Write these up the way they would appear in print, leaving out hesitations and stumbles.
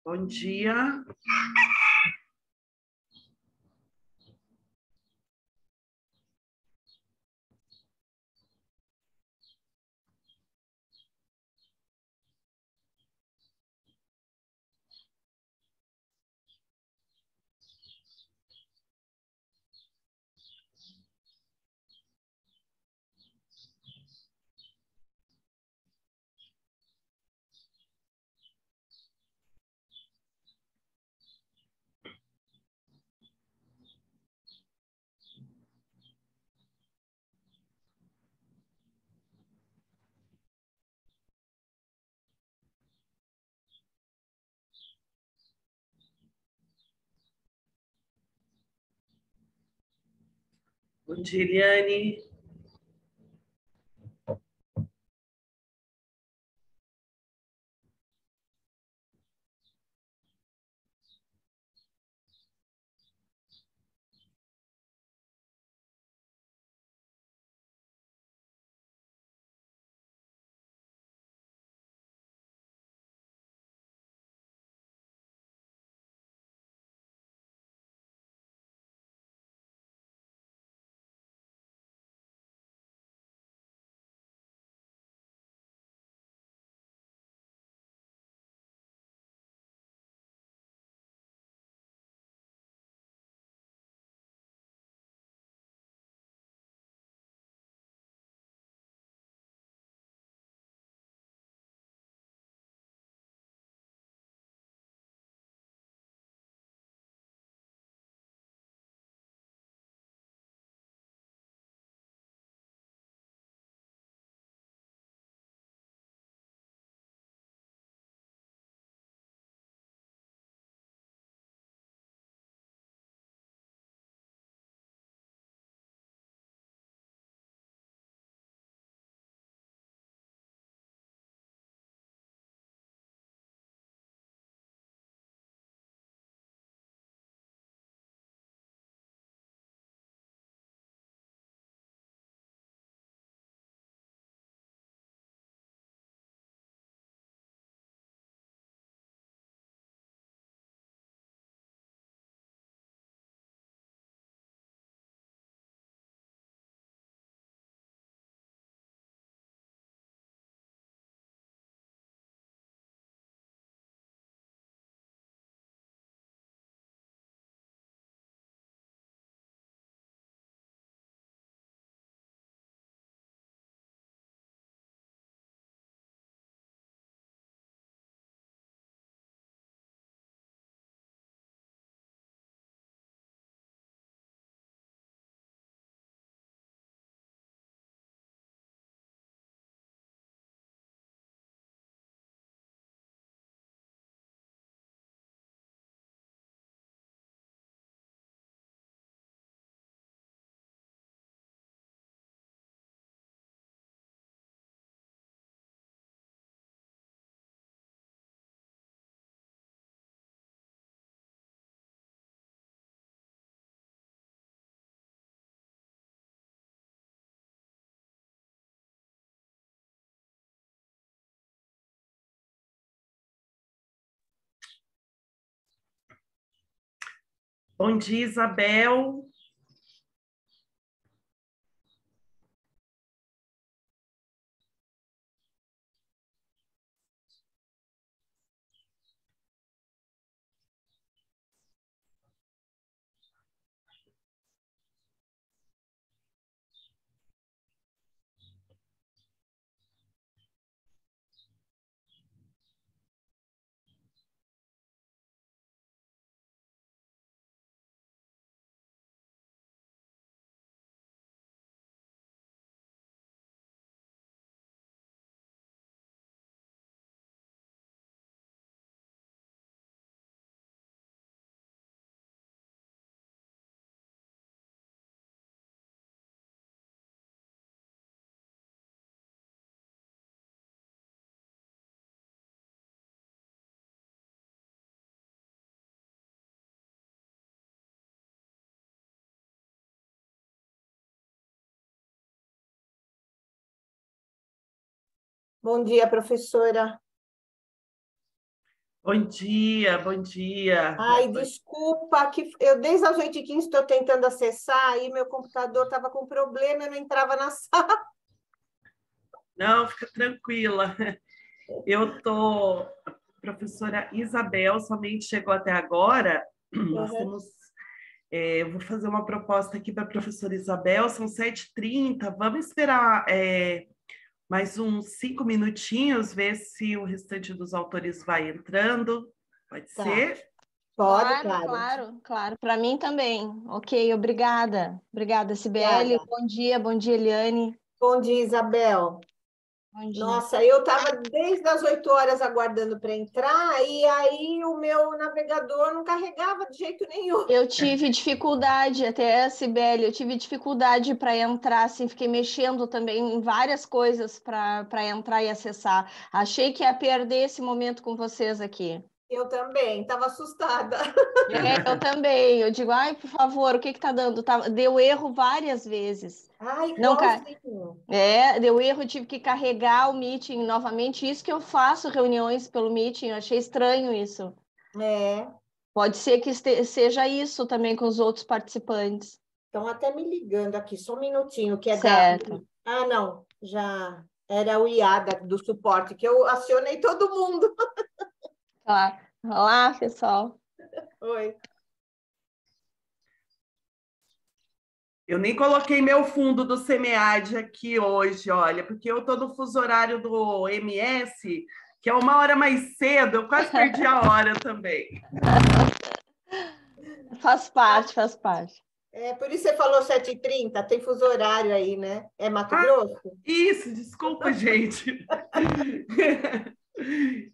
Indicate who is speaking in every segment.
Speaker 1: Bom dia. Bom dia, Eliane. Bom dia, Isabel.
Speaker 2: Bom dia, professora.
Speaker 1: Bom dia, bom dia.
Speaker 2: Ai, desculpa, que eu desde as 8h15 estou tentando acessar e meu computador estava com problema, eu não entrava na sala.
Speaker 1: Não, fica tranquila. Eu tô, a professora Isabel somente chegou até agora. Nós
Speaker 2: Uhum.
Speaker 1: temos, eu vou fazer uma proposta aqui para a professora Isabel, são 7h30. Vamos esperar mais uns 5 minutinhos, ver se o restante dos autores vai entrando. Pode
Speaker 2: Tá,
Speaker 1: ser?
Speaker 2: pode,
Speaker 3: Claro,
Speaker 2: claro.
Speaker 3: claro, claro. Para mim também. Ok, obrigada. Obrigada, Sibeli.
Speaker 2: Obrigada.
Speaker 3: Bom dia, Eliane.
Speaker 2: Bom dia, Isabel.
Speaker 3: Bom dia.
Speaker 2: Nossa, eu estava desde as 8 horas aguardando para entrar e aí o meu navegador não carregava de jeito nenhum.
Speaker 3: Eu tive dificuldade, até, Sibeli, eu tive dificuldade para entrar, assim, fiquei mexendo também em várias coisas para entrar e acessar. Achei que ia perder esse momento com vocês aqui.
Speaker 2: Eu também, estava assustada.
Speaker 3: Eu também. Eu digo, ai, por favor, o que que tá dando? Deu erro várias vezes.
Speaker 2: Ah,
Speaker 3: Não,
Speaker 2: igualzinho.
Speaker 3: deu erro, eu tive que carregar o Meeting novamente. Isso que eu faço reuniões pelo Meeting, eu achei estranho isso.
Speaker 2: É,
Speaker 3: Pode ser que seja isso também com os outros participantes.
Speaker 2: estão até me ligando aqui, só um minutinho, que é da.
Speaker 3: Certo.
Speaker 2: Ah, não, já era o IADA do suporte, que eu acionei todo mundo.
Speaker 3: Tá. Olá, pessoal.
Speaker 2: Oi.
Speaker 1: Eu nem coloquei meu fundo do SEMEAD aqui hoje, olha, porque eu estou no fuso horário do MS, que é 1 hora mais cedo, eu quase perdi a hora também.
Speaker 3: Faz parte, faz parte.
Speaker 2: É, por isso você falou 7h30, tem fuso horário aí, né? É Mato
Speaker 1: Ah,
Speaker 2: Grosso?
Speaker 1: isso, desculpa, gente.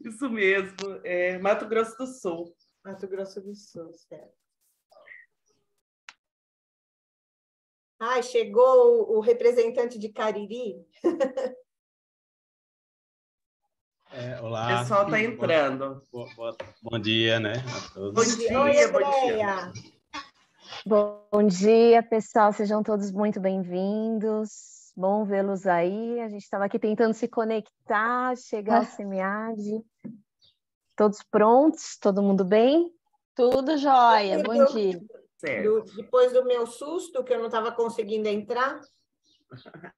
Speaker 1: Isso mesmo, é Mato Grosso do Sul.
Speaker 2: Mato Grosso do Sul, certo. Ai, chegou o representante de Cariri.
Speaker 1: O
Speaker 4: Olá,
Speaker 1: pessoal está entrando.
Speaker 4: bom dia, né, a
Speaker 1: Bom
Speaker 4: todos.
Speaker 2: Oi,
Speaker 1: dia, bom dia.
Speaker 2: Andréia.
Speaker 5: Bom dia, pessoal. Sejam todos muito bem-vindos. Bom vê-los aí. A gente estava aqui tentando se conectar, chegar ao SEMEAD. Todos prontos? Todo mundo bem?
Speaker 3: Tudo jóia, bom dia.
Speaker 1: Certo.
Speaker 2: Depois do meu susto, que eu não estava conseguindo entrar.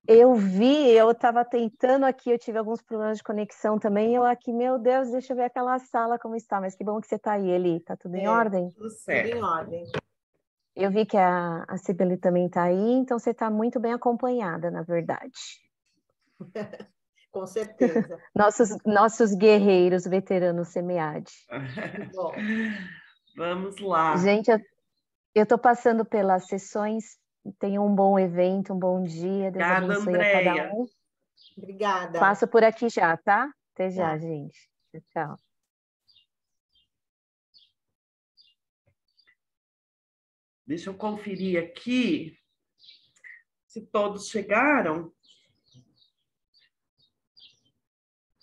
Speaker 5: Eu vi, eu estava tentando aqui, eu tive alguns problemas de conexão também. Eu aqui, meu Deus, deixa eu ver aquela sala como está. Mas que bom que você está aí, Eli. Tá tudo em ordem?
Speaker 1: Tudo
Speaker 2: Tudo
Speaker 1: certo.
Speaker 2: em ordem.
Speaker 5: Eu vi que a Cibele também está aí, então você está muito bem acompanhada, na verdade.
Speaker 2: Com certeza.
Speaker 5: Nossos guerreiros veteranos SEMEAD.
Speaker 2: Bom.
Speaker 1: Vamos lá.
Speaker 5: Gente, eu estou passando pelas sessões. Tenham um bom evento, um bom dia. Deus
Speaker 1: Obrigada,
Speaker 5: abençoe a cada
Speaker 1: Andréia.
Speaker 5: um.
Speaker 2: Obrigada.
Speaker 5: Passo por aqui já, tá? Até já,
Speaker 2: Tá.
Speaker 5: gente. Tchau.
Speaker 1: Deixa eu conferir aqui se todos chegaram.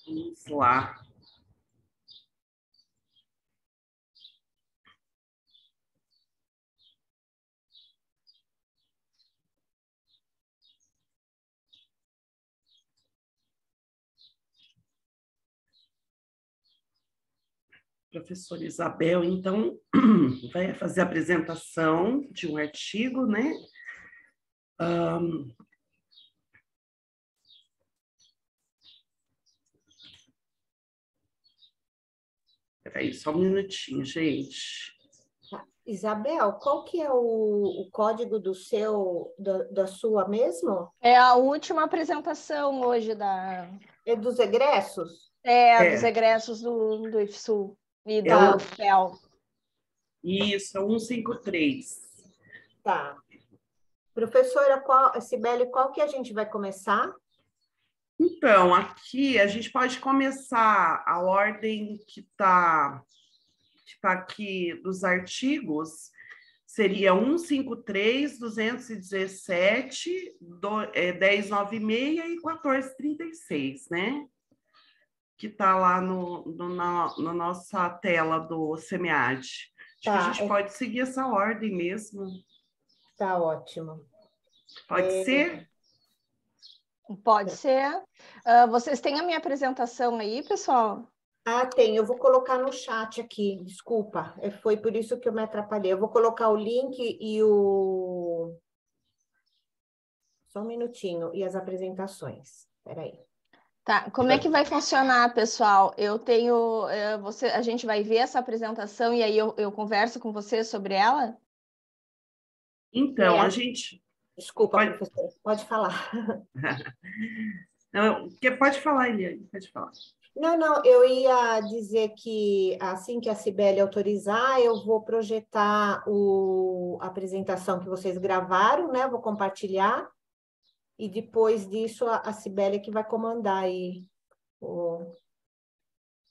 Speaker 1: Vamos lá. Professora Isabel, então, vai fazer a apresentação de um artigo, né? Peraí, só um minutinho, gente.
Speaker 2: Isabel, qual que é o código da sua mesmo?
Speaker 3: É a última apresentação hoje
Speaker 2: É dos egressos?
Speaker 3: dos egressos do IFSU e
Speaker 1: É
Speaker 3: da
Speaker 1: o-
Speaker 3: UFPEL.
Speaker 1: Isso, é 153.
Speaker 2: Tá. Professora Cibele, qual que a gente vai começar?
Speaker 1: Então, aqui a gente pode começar a ordem que está aqui dos artigos, seria 153, 217, 1096 e 1436, né? Que está lá na nossa tela do SEMEAD. Acho que a gente pode seguir essa ordem mesmo.
Speaker 2: Tá ótimo.
Speaker 1: Pode ser?
Speaker 3: Pode ser. Vocês têm a minha apresentação aí, pessoal?
Speaker 2: Ah, tem. Eu vou colocar no chat aqui. Desculpa. Foi por isso que eu me atrapalhei. Eu vou colocar o link e o... Só um minutinho. E as apresentações. Espera aí.
Speaker 3: Tá, como é que vai funcionar, pessoal? Eu tenho, a gente vai ver essa apresentação e aí eu converso com você sobre ela?
Speaker 1: Então, a gente...
Speaker 2: Desculpa,
Speaker 1: Pode,
Speaker 2: professora. Pode falar.
Speaker 1: não, pode falar, Eliane, pode falar.
Speaker 2: Não, eu ia dizer que assim que a Cibele autorizar, eu vou projetar a apresentação que vocês gravaram, né? Vou compartilhar. E depois disso, a Cibele que vai comandar aí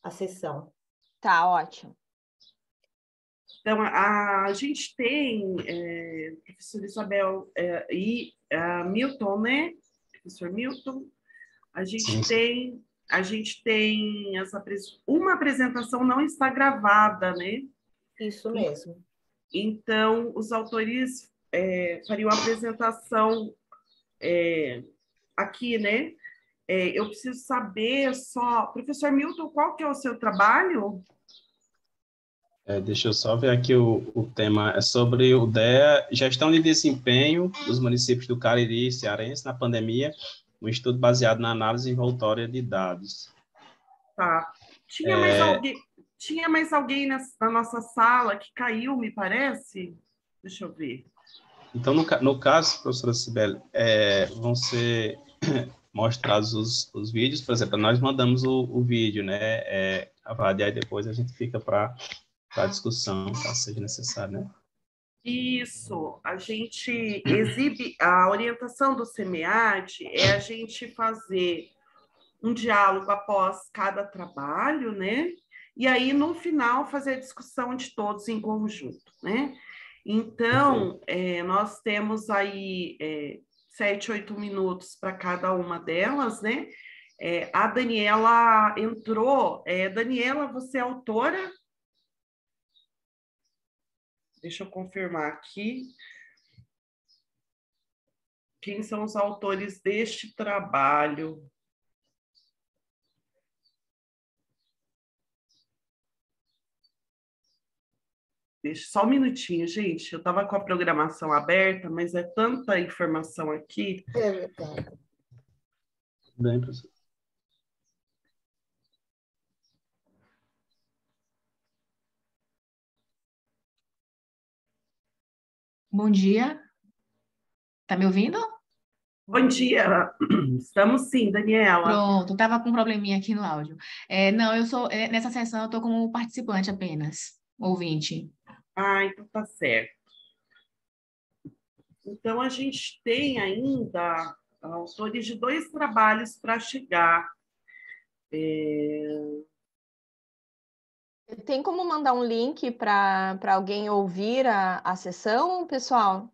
Speaker 2: a sessão.
Speaker 3: Tá, ótimo.
Speaker 1: Então, a gente tem, professor Isabel e Milton, né? Professor Milton, a gente tem uma apresentação não está gravada, né?
Speaker 2: Isso mesmo.
Speaker 1: Então, os autores fariam a apresentação aqui, né? Eu preciso saber só, professor Milton, qual que é o seu trabalho?
Speaker 4: Deixa eu só ver aqui o tema. É sobre o DEA, Gestão de Desempenho dos Municípios do Cariri Cearense na Pandemia, um estudo baseado na análise envoltória de dados.
Speaker 1: Tá. Tinha mais alguém na nossa sala que caiu, me parece? Deixa eu ver.
Speaker 4: Então, no caso, professora Cibele, vão ser mostrados os vídeos, por exemplo, nós mandamos o vídeo, né, gravado, e aí depois a gente fica para a discussão, caso seja necessário, né?
Speaker 1: Isso, a gente exibe, a orientação do SEMEAD é a gente fazer um diálogo após cada trabalho, né? E aí, no final, fazer a discussão de todos em conjunto, né? Então, nós temos aí 7, 8 minutos para cada uma delas, né? A Daniela entrou. Daniela, você é autora? Deixa eu confirmar aqui. Quem são os autores deste trabalho? Deixa só um minutinho, gente. Eu estava com a programação aberta, mas é tanta informação aqui.
Speaker 2: É verdade.
Speaker 4: Bem, professor.
Speaker 6: Bom dia. Tá me ouvindo?
Speaker 1: Bom dia. Estamos sim, Daniela.
Speaker 6: Pronto, estava com um probleminha aqui no áudio. Não, eu sou nessa sessão eu estou como participante apenas, ouvinte.
Speaker 1: Ah, então tá certo. Então a gente tem ainda autores de 2 trabalhos para chegar.
Speaker 3: Tem como mandar um link para alguém ouvir a sessão, pessoal?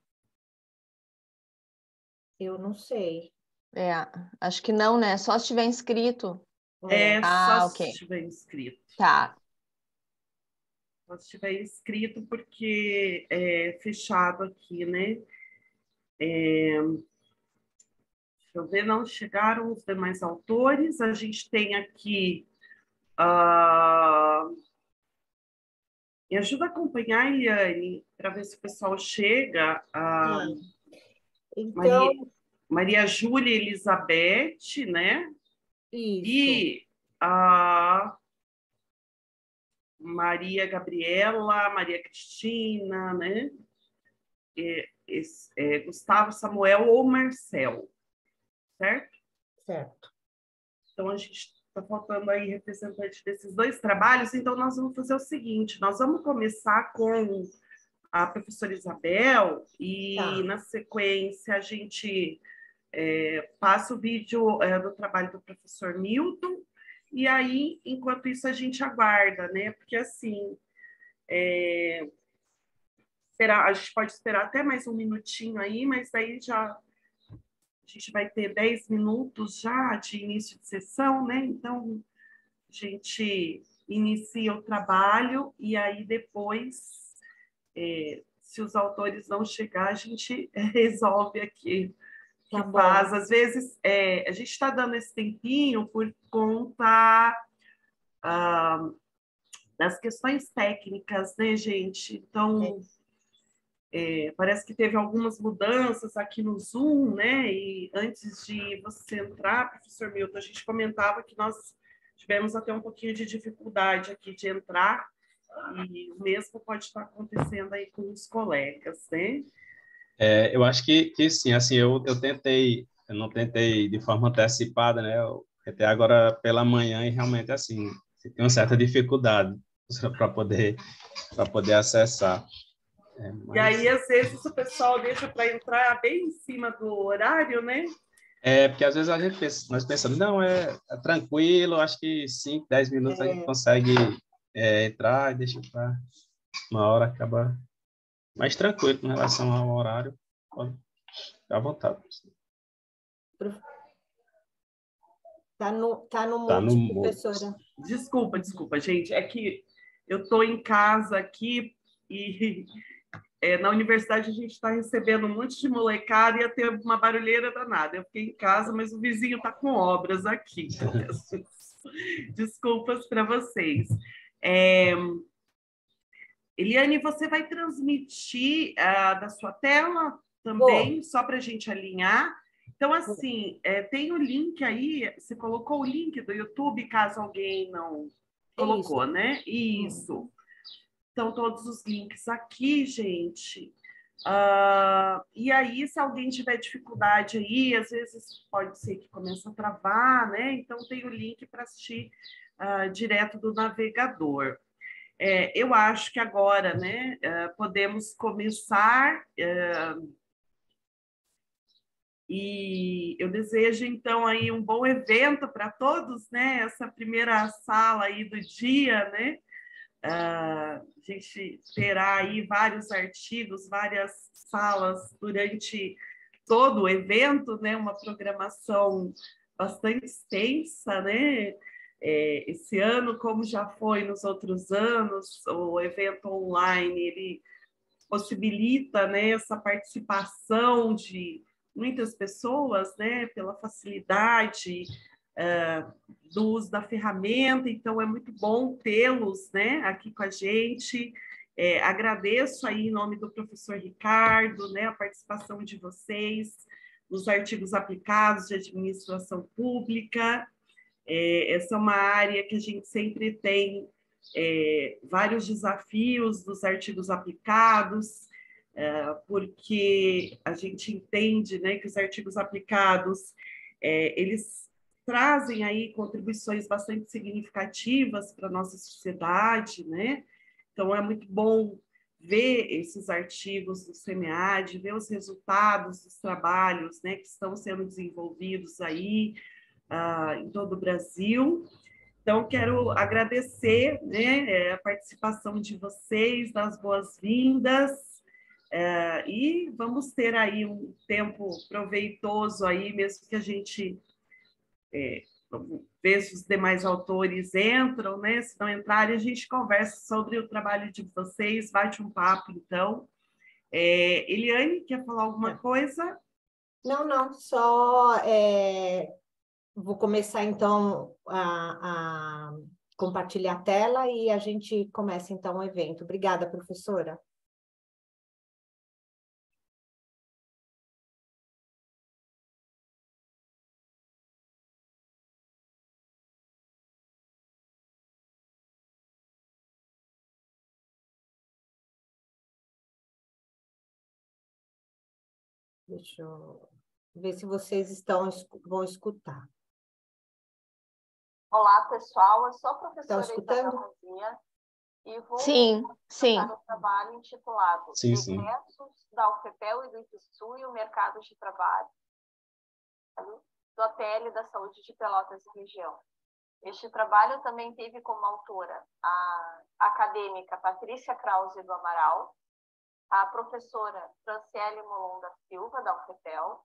Speaker 2: Eu não sei.
Speaker 3: Acho que não, né? Só se estiver inscrito.
Speaker 1: Só
Speaker 3: ok.
Speaker 1: se estiver inscrito.
Speaker 3: Tá.
Speaker 1: Só se estiver inscrito, porque é fechado aqui, né? Deixa eu ver, não chegaram os demais autores. A gente tem aqui. Me ajuda a acompanhar, Eliane, para ver se o pessoal chega.
Speaker 2: Então,
Speaker 1: Maria Júlia Elizabeth, né?
Speaker 2: isso.
Speaker 1: E a Maria Gabriela, Maria Cristina, né? Gustavo Samuel ou Marcel, certo?
Speaker 2: Certo.
Speaker 1: Então, a gente está faltando aí representante desses 2 trabalhos, então nós vamos fazer o seguinte, nós vamos começar com a professora Isabel e, na sequência, a gente passa o vídeo do trabalho do professor Milton, e aí, enquanto isso, a gente aguarda, né? Porque, assim, a gente pode esperar até mais um minutinho aí, mas daí já a gente vai ter 10 minutos já de início de sessão, né? Então, a gente inicia o trabalho e aí depois, se os autores não chegar, a gente resolve aqui.
Speaker 2: Tá
Speaker 1: Que
Speaker 2: bom.
Speaker 1: faz, às vezes, a gente está dando esse tempinho por conta das questões técnicas, né, gente? Então, parece que teve algumas mudanças aqui no Zoom, né? E antes de você entrar, professor Milton, a gente comentava que nós tivemos até um pouquinho de dificuldade aqui de entrar, e o mesmo pode estar acontecendo aí com os colegas, né?
Speaker 4: Eu acho que sim, assim, eu tentei, eu não tentei de forma antecipada, né? Eu tentei agora pela manhã e realmente, assim, tem uma certa dificuldade para poder acessar.
Speaker 1: E aí, às vezes, o pessoal deixa para entrar bem em cima do horário, né?
Speaker 4: Porque às vezes a gente pensa, nós pensamos, não, é tranquilo, acho que 5, 10 minutos a gente consegue entrar e deixa para uma hora acaba mais tranquilo com relação ao horário. Pode ficar à vontade.
Speaker 2: Tá no
Speaker 4: Tá
Speaker 2: mute,
Speaker 4: no
Speaker 2: professora.
Speaker 1: Desculpa, gente. É que eu estou em casa aqui e na universidade a gente está recebendo um monte de molecada e ia ter uma barulheira danada. Eu fiquei em casa, mas o vizinho está com obras aqui. Então, peço desculpas para vocês. Eliane, você vai transmitir da sua tela também, só para a gente alinhar. Então, assim, tem o link aí, você colocou o link do YouTube, caso alguém não colocou, né? Isso. Então, todos os links aqui, gente. E aí, se alguém tiver dificuldade aí, às vezes pode ser que comece a travar, né? Então, tem o link para assistir direto do navegador. Eu acho que agora, né, podemos começar e eu desejo, então, aí um bom evento para todos, né? Essa primeira sala aí do dia, né? A gente terá aí vários artigos, várias salas durante todo o evento, né? Uma programação bastante extensa, né? Esse ano, como já foi nos outros anos, o evento online ele possibilita, né, essa participação de muitas pessoas, né, pela facilidade do uso da ferramenta, então é muito bom tê-los, né, aqui com a gente. Agradeço aí em nome do professor Ricardo, né, a participação de vocês nos artigos aplicados de administração pública. Essa é uma área que a gente sempre tem vários desafios dos artigos aplicados, porque a gente entende, né, que os artigos aplicados eles trazem aí contribuições bastante significativas para a nossa sociedade, né? Então é muito bom ver esses artigos do SEMEAD, ver os resultados dos trabalhos, né, que estão sendo desenvolvidos aí em todo o Brasil. Então, quero agradecer, né, a participação de vocês, das boas-vindas, e vamos ter aí um tempo proveitoso aí, mesmo que a gente veja os demais autores entram, né? Se não entrarem, a gente conversa sobre o trabalho de vocês, bate um papo, então. Eliane, quer falar alguma coisa?
Speaker 2: Não, só vou começar, então, a compartilhar a tela e a gente começa, então, o evento. Obrigada, professora. Deixa eu ver se vocês vão escutar.
Speaker 7: Olá, pessoal. Eu sou a professora
Speaker 2: Isabel
Speaker 7: Rosinha e vou
Speaker 3: apresentar
Speaker 7: um trabalho intitulado
Speaker 4: Sim.
Speaker 7: Egressos da UFPEL e do IFSU e o Mercado de Trabalho do ATL da Saúde de Pelotas e Região. Este trabalho também teve como autora a acadêmica Patrícia Krause do Amaral, a professora Franciele Molon da Silva, da UFPEL,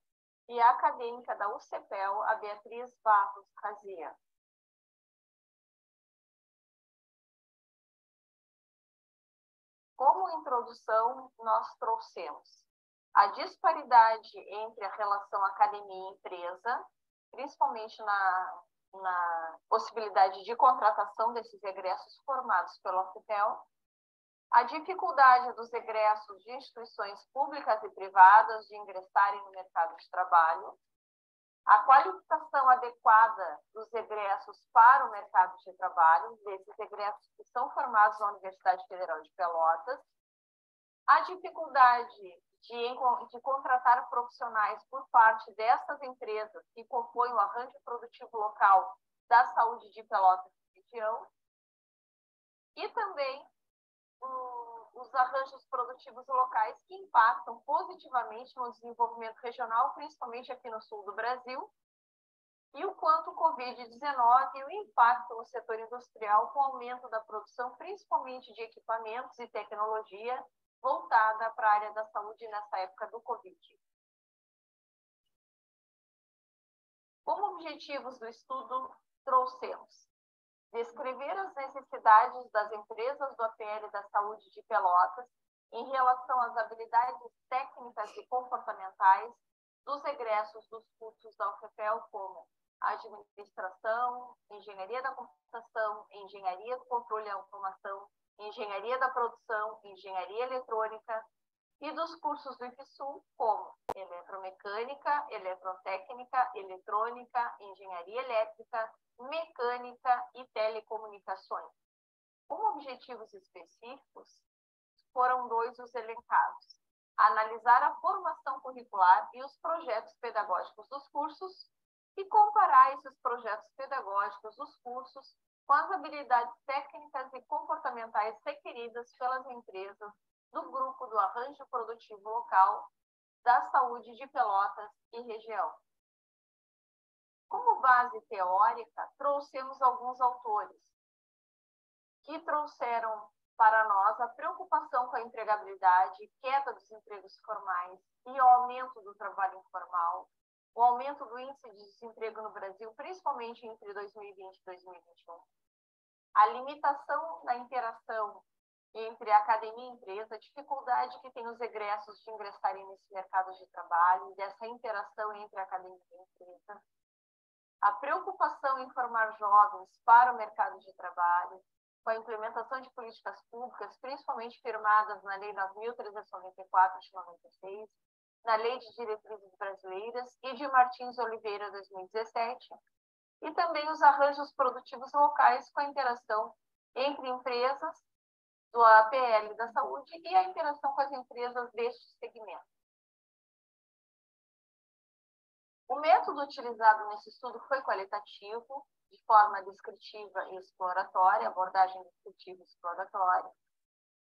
Speaker 7: e a acadêmica da UCPEL, a Beatriz Barros Razia. Como introdução, nós trouxemos a disparidade entre a relação academia e empresa, principalmente na possibilidade de contratação desses egressos formados pelo AFPEL, a dificuldade dos egressos de instituições públicas e privadas de ingressarem no mercado de trabalho, a qualificação adequada dos egressos para o mercado de trabalho, desses egressos que são formados na Universidade Federal de Pelotas, a dificuldade de contratar profissionais por parte dessas empresas que compõem o arranjo produtivo local da saúde de Pelotas e região, e também os arranjos produtivos locais que impactam positivamente no desenvolvimento regional, principalmente aqui no sul do Brasil, e o quanto o Covid-19 e o impacto no setor industrial com o aumento da produção, principalmente de equipamentos e tecnologia, voltada para a área da saúde nessa época do Covid. Como objetivos do estudo, trouxemos descrever as necessidades das empresas do APL da Saúde de Pelotas em relação às habilidades técnicas e comportamentais dos egressos dos cursos da UFPEL, como administração, engenharia da computação, engenharia do controle e automação, engenharia da produção, engenharia eletrônica, e dos cursos do IFSU, como eletromecânica, eletrotécnica, eletrônica, engenharia elétrica, mecânica e telecomunicações. Como objetivos específicos, foram 2 os elencados: analisar a formação curricular e os projetos pedagógicos dos cursos e comparar esses projetos pedagógicos dos cursos com as habilidades técnicas e comportamentais requeridas pelas empresas do grupo do arranjo produtivo local da saúde de Pelotas e região. Como base teórica, trouxemos alguns autores que trouxeram para nós a preocupação com a empregabilidade, queda dos empregos formais e o aumento do trabalho informal, o aumento do índice de desemprego no Brasil, principalmente entre 2020 e 2021, a limitação da interação entre a academia e a empresa, a dificuldade que tem os egressos de ingressarem nesse mercado de trabalho, dessa interação entre a academia e a empresa, a preocupação em formar jovens para o mercado de trabalho, com a implementação de políticas públicas, principalmente firmadas na Lei 9.394 de 96, na Lei de Diretrizes Brasileiras e de Martins Oliveira, 2017, e também os arranjos produtivos locais com a interação entre empresas do APL da saúde e a interação com as empresas deste segmento. O método utilizado nesse estudo foi qualitativo, de forma descritiva e exploratória, abordagem descritiva e exploratória,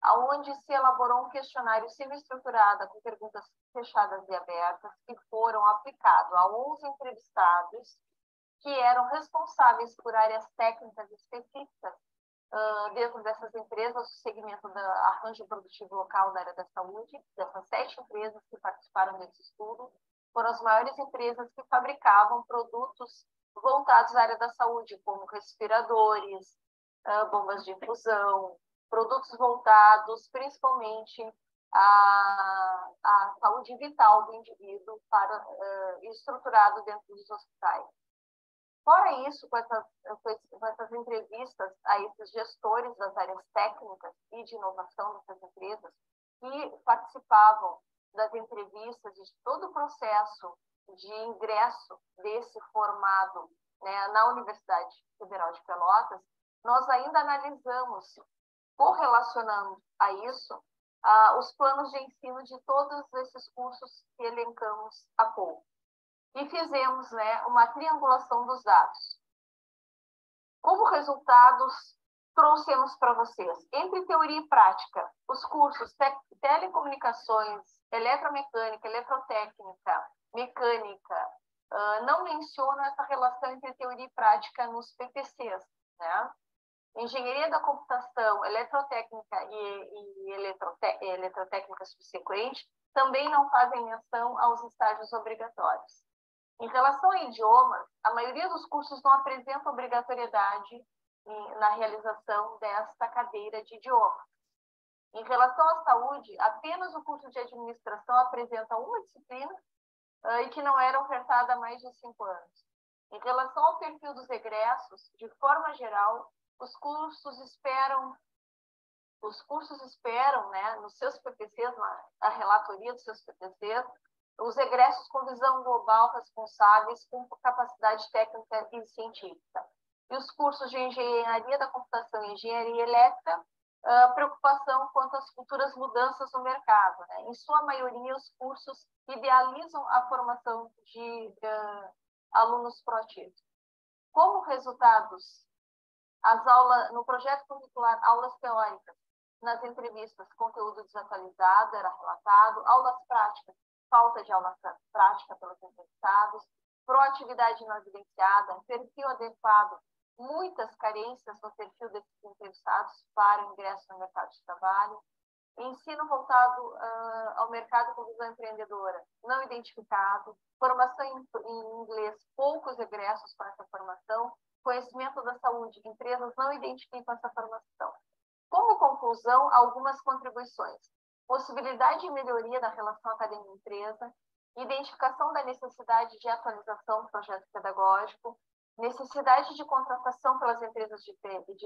Speaker 7: onde se elaborou um questionário semi-estruturado com perguntas fechadas e abertas que foram aplicados a 11 entrevistados que eram responsáveis por áreas técnicas específicas dentro dessas empresas, o segmento do arranjo produtivo local da área da saúde. Dessas 7 empresas que participaram desse estudo, foram as maiores empresas que fabricavam produtos voltados à área da saúde, como respiradores, bombas de infusão, produtos voltados principalmente à saúde vital do indivíduo estruturado dentro dos hospitais. Fora isso, com essas entrevistas a esses gestores das áreas técnicas e de inovação dessas empresas, que participavam das entrevistas de todo o processo de ingresso desse formado, né, na Universidade Federal de Pelotas, nós ainda analisamos, correlacionando a isso, os planos de ensino de todos esses cursos que elencamos há pouco. E fizemos, né, uma triangulação dos dados. Como resultados, trouxemos para vocês, entre teoria e prática, os cursos telecomunicações, eletromecânica, eletrotécnica, mecânica, não mencionam essa relação entre teoria e prática nos PPCs, né? Engenharia da computação, eletrotécnica e eletrotécnica subsequente também não fazem menção aos estágios obrigatórios. Em relação a idiomas, a maioria dos cursos não apresenta obrigatoriedade na realização desta cadeira de idiomas. Em relação à saúde, apenas o curso de administração apresenta uma disciplina e que não era ofertada há mais de 5 anos. Em relação ao perfil dos egressos, de forma geral, os cursos esperam, né, nos seus PPCs, na relatoria dos seus PPCs, os egressos com visão global, responsáveis, com capacidade técnica e científica. E os cursos de engenharia da computação e engenharia elétrica, preocupação quanto às futuras mudanças no mercado, né? Em sua maioria, os cursos idealizam a formação de alunos proativos. Como resultados, as aulas no projeto curricular, aulas teóricas, nas entrevistas, conteúdo desatualizado era relatado, aulas práticas, falta de aula prática pelos entrevistados, proatividade não evidenciada, perfil adequado, muitas carências no perfil desses entrevistados para o ingresso no mercado de trabalho, ensino voltado ao mercado com visão empreendedora, não identificado, formação em inglês, poucos egressos com essa formação, conhecimento da saúde, empresas não identificam essa formação. Como conclusão, algumas contribuições. Possibilidade de melhoria da relação academia-empresa, identificação da necessidade de atualização do projeto pedagógico, necessidade de contratação pelas empresas de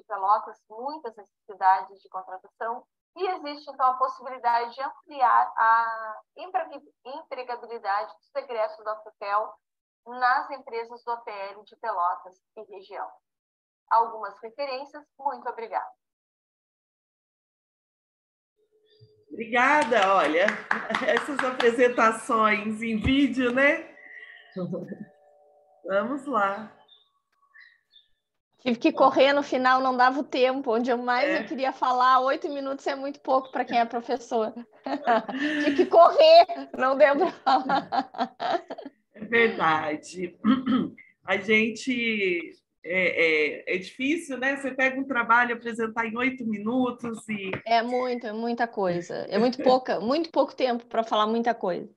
Speaker 7: Pelotas, muitas necessidades de contratação, e existe, então, a possibilidade de ampliar a empregabilidade dos egressos da UFPEL nas empresas do APL de Pelotas e região. Algumas referências, muito obrigada.
Speaker 1: Obrigada, olha, essas apresentações em vídeo, né? Vamos lá.
Speaker 3: Tive que correr no final, não dava o tempo. Onde eu queria falar, 8 minutos é muito pouco para quem é professor. Tive que correr, não deu para falar.
Speaker 1: É verdade. A gente... É difícil, né? Você pega um trabalho, apresentar em 8 minutos e...
Speaker 3: É muita coisa. É muito pouco tempo para falar muita coisa.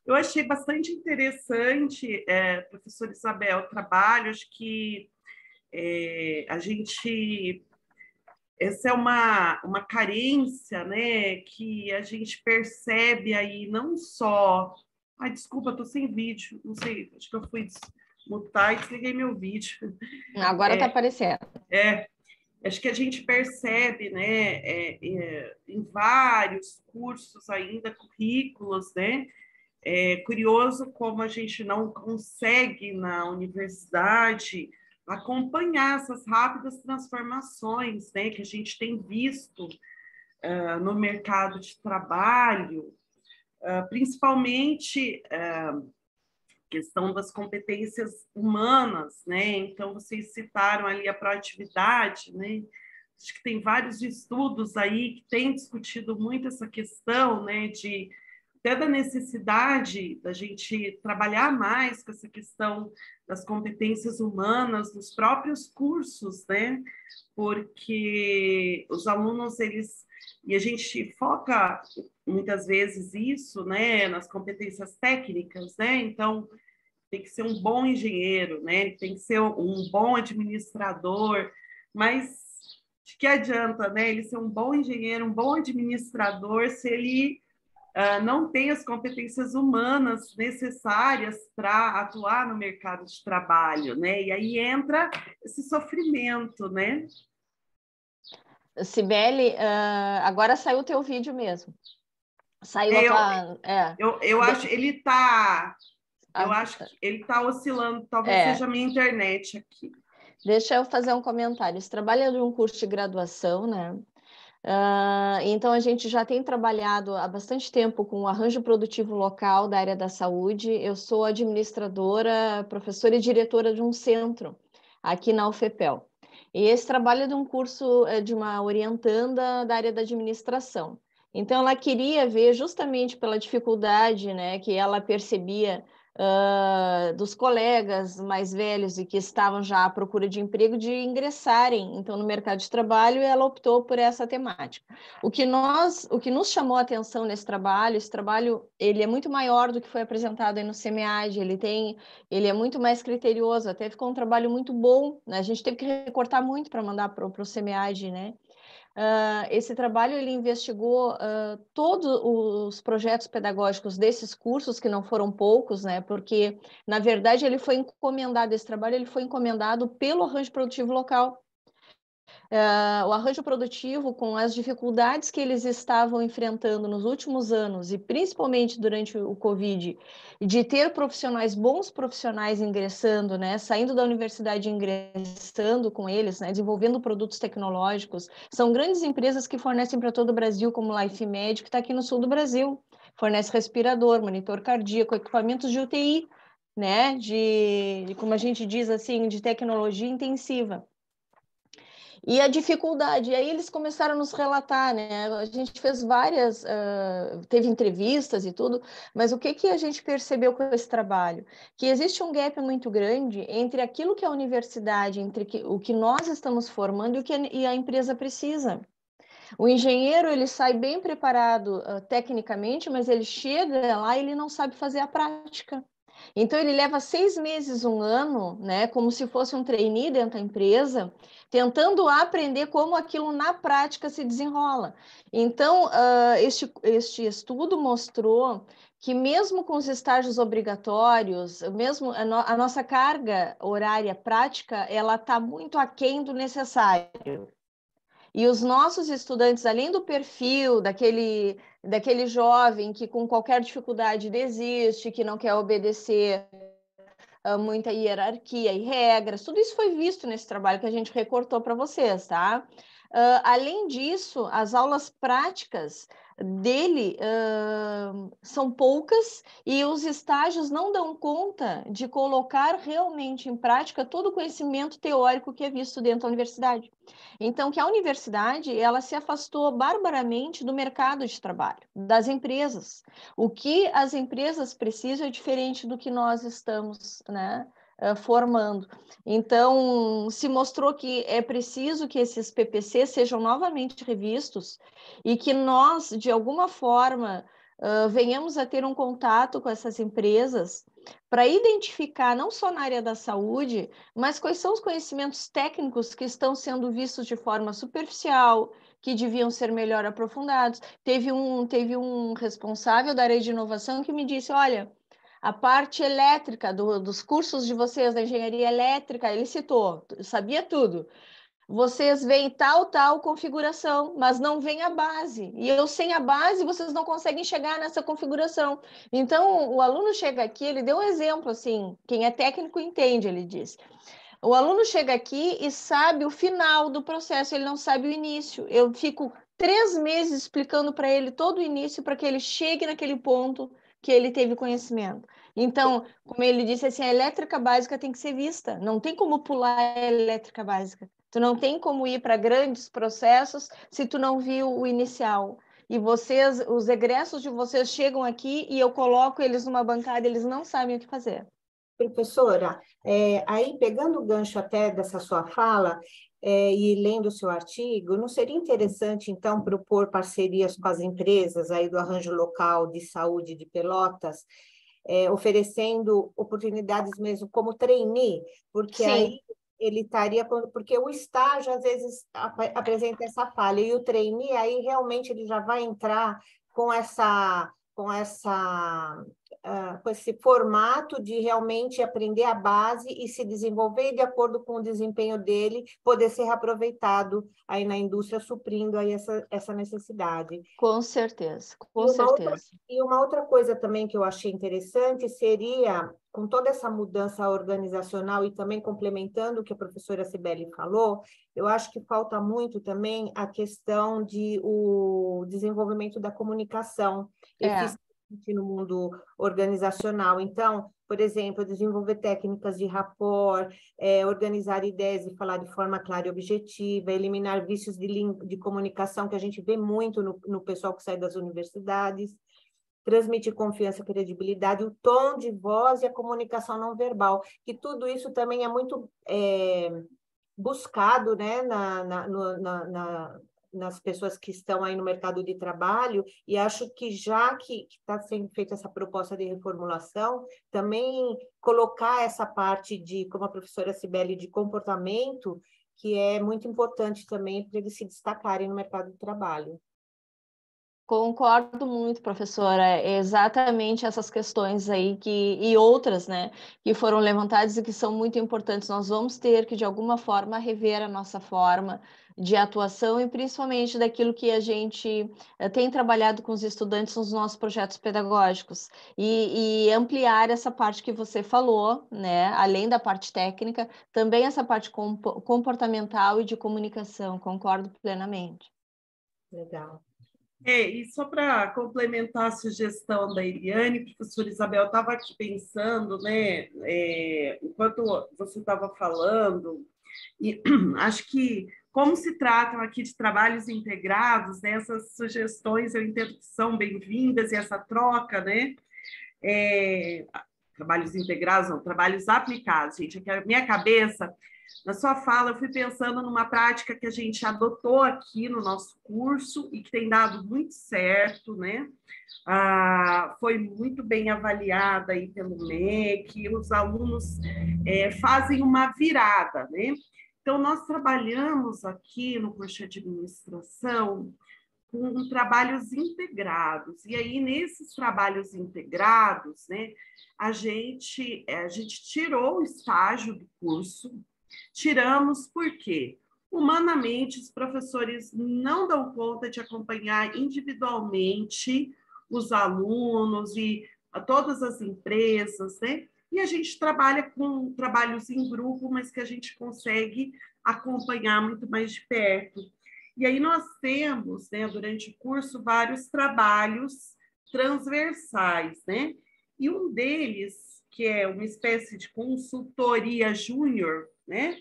Speaker 1: Eu achei bastante interessante, professora Isabel, o trabalho. Acho que a gente... Essa é uma carência, né, que a gente percebe aí, não só... Ai, desculpa, estou sem vídeo, não sei, acho que eu fui mutar e desliguei meu vídeo.
Speaker 3: Agora está aparecendo.
Speaker 1: Acho que a gente percebe, né, em vários cursos ainda, currículos, né? É curioso como a gente não consegue, na universidade, acompanhar essas rápidas transformações, né, que a gente tem visto no mercado de trabalho, principalmente questão das competências humanas, né? Então, vocês citaram ali a proatividade, né? Acho que tem vários estudos aí que têm discutido muito essa questão, né, até da necessidade da gente trabalhar mais com essa questão das competências humanas nos próprios cursos, né? Porque os alunos, e a gente foca muitas vezes isso, né, nas competências técnicas, né? Então, tem que ser um bom engenheiro, né? Tem que ser um bom administrador, mas de que adianta, né, ele ser um bom engenheiro, um bom administrador, se ele não tem as competências humanas necessárias para atuar no mercado de trabalho, né? E aí entra esse sofrimento, né?
Speaker 3: Cibele, agora saiu o teu vídeo mesmo. Saiu
Speaker 1: eu acho ele tá... Eu acho que ele está oscilando, talvez seja a minha internet aqui.
Speaker 3: Deixa eu fazer um comentário. Esse trabalho é de um curso de graduação, né? Então, a gente já tem trabalhado há bastante tempo com o arranjo produtivo local da área da saúde. Eu sou administradora, professora e diretora de um centro aqui na UFPEL. E esse trabalho é de um curso de uma orientanda da área da administração. Então, ela queria ver, justamente pela dificuldade, né, que ela percebia dos colegas mais velhos e que estavam já à procura de emprego, de ingressarem, então, no mercado de trabalho, e ela optou por essa temática. O que nos chamou a atenção nesse trabalho, esse trabalho, ele é muito maior do que foi apresentado aí no SEMEAD, ele é muito mais criterioso, até ficou um trabalho muito bom, né? A gente teve que recortar muito para mandar para o SEMEAD, né? Esse trabalho ele investigou todos os projetos pedagógicos desses cursos, que não foram poucos, né? Porque, na verdade, esse trabalho ele foi encomendado pelo arranjo produtivo local. O arranjo produtivo, com as dificuldades que eles estavam enfrentando nos últimos anos, e principalmente durante o Covid, de ter bons profissionais ingressando, né, saindo da universidade e ingressando com eles, né, desenvolvendo produtos tecnológicos. São grandes empresas que fornecem para todo o Brasil, como o Life Med, que está aqui no sul do Brasil. Fornece respirador, monitor cardíaco, equipamentos de UTI, né, como a gente diz assim, de tecnologia intensiva. E a dificuldade, e aí eles começaram a nos relatar, né? A gente fez teve entrevistas e tudo, mas o que a gente percebeu com esse trabalho? Que existe um gap muito grande entre aquilo que a universidade, o que nós estamos formando e a empresa precisa. O engenheiro, ele sai bem preparado tecnicamente, mas ele chega lá e ele não sabe fazer a prática. Então, ele leva 6 meses, 1 ano, né, como se fosse um trainee dentro da empresa, tentando aprender como aquilo na prática se desenrola. Então, este estudo mostrou que mesmo com os estágios obrigatórios, mesmo a nossa carga horária prática, ela está muito aquém do necessário. E os nossos estudantes, além do perfil daquele jovem que com qualquer dificuldade desiste, que não quer obedecer muita hierarquia e regras, tudo isso foi visto nesse trabalho que a gente recortou para vocês, tá? Além disso, as aulas práticas dele são poucas e os estágios não dão conta de colocar realmente em prática todo o conhecimento teórico que é visto dentro da universidade. Então, que a universidade, ela se afastou barbaramente do mercado de trabalho, das empresas. O que as empresas precisam é diferente do que nós estamos, né, formando. Então, se mostrou que é preciso que esses PPCs sejam novamente revistos e que nós, de alguma forma, venhamos a ter um contato com essas empresas para identificar, não só na área da saúde, mas quais são os conhecimentos técnicos que estão sendo vistos de forma superficial, que deviam ser melhor aprofundados. Teve um responsável da área de inovação que me disse, olha, a parte elétrica dos cursos de vocês da engenharia elétrica, ele citou, sabia tudo. Vocês veem tal configuração, mas não vem a base. E eu sem a base, vocês não conseguem chegar nessa configuração. Então, o aluno chega aqui, ele deu um exemplo, assim, quem é técnico entende, ele diz. O aluno chega aqui e sabe o final do processo, ele não sabe o início. Eu fico 3 meses explicando para ele todo o início, para que ele chegue naquele ponto que ele teve conhecimento. Então, como ele disse, assim, a elétrica básica tem que ser vista. Não tem como pular a elétrica básica. Tu não tem como ir para grandes processos se tu não viu o inicial. E vocês, os egressos de vocês chegam aqui e eu coloco eles numa bancada, eles não sabem o que fazer.
Speaker 2: Professora, aí pegando o gancho até dessa sua fala e lendo o seu artigo, não seria interessante, então, propor parcerias com as empresas aí do Arranjo Local de Saúde de Pelotas, oferecendo oportunidades mesmo como trainee? Porque
Speaker 3: Sim.
Speaker 2: Aí ele estaria... Porque o estágio, às vezes, apresenta essa falha, e o trainee, aí realmente ele já vai entrar com esse formato de realmente aprender a base e se desenvolver de acordo com o desempenho dele, poder ser reaproveitado aí na indústria, suprindo aí essa necessidade.
Speaker 3: Com certeza, com certeza.
Speaker 2: E uma outra coisa também que eu achei interessante seria, com toda essa mudança organizacional e também complementando o que a professora Cibele falou, eu acho que falta muito também a questão de o desenvolvimento da comunicação eficiente no mundo organizacional. Então, por exemplo, desenvolver técnicas de rapport, organizar ideias e falar de forma clara e objetiva, eliminar vícios de comunicação que a gente vê muito no pessoal que sai das universidades, transmitir confiança, credibilidade, o tom de voz e a comunicação não verbal, que tudo isso também é muito buscado, né, nas pessoas que estão aí no mercado de trabalho, e acho que já que está sendo feita essa proposta de reformulação, também colocar essa parte de, como a professora Cibele, de comportamento, que é muito importante também para eles se destacarem no mercado de trabalho.
Speaker 3: Concordo muito, professora. É exatamente essas questões aí e outras, né, que foram levantadas e que são muito importantes. Nós vamos ter que, de alguma forma, rever a nossa forma de atuação e principalmente daquilo que a gente tem trabalhado com os estudantes nos nossos projetos pedagógicos e ampliar essa parte que você falou, né, além da parte técnica, também essa parte comportamental e de comunicação. Concordo plenamente.
Speaker 2: Legal.
Speaker 1: E só para complementar a sugestão da Eliane, professora Isabel, estava aqui pensando, né, enquanto você estava falando, e acho que, como se tratam aqui de trabalhos integrados, né, essas sugestões eu entendo que são bem-vindas, e essa troca, né, trabalhos integrados, não, trabalhos aplicados, gente, é que a minha cabeça, na sua fala, eu fui pensando numa prática que a gente adotou aqui no nosso curso e que tem dado muito certo, né? Foi muito bem avaliada aí pelo MEC, os alunos fazem uma virada, né? Então, nós trabalhamos aqui no curso de administração com trabalhos integrados. E aí, nesses trabalhos integrados, né, a gente tirou o estágio do curso, tiramos porque, humanamente, os professores não dão conta de acompanhar individualmente os alunos e todas as empresas, né? E a gente trabalha com trabalhos em grupo, mas que a gente consegue acompanhar muito mais de perto. E aí nós temos, né, durante o curso, vários trabalhos transversais, né? E um deles, que é uma espécie de consultoria júnior, né?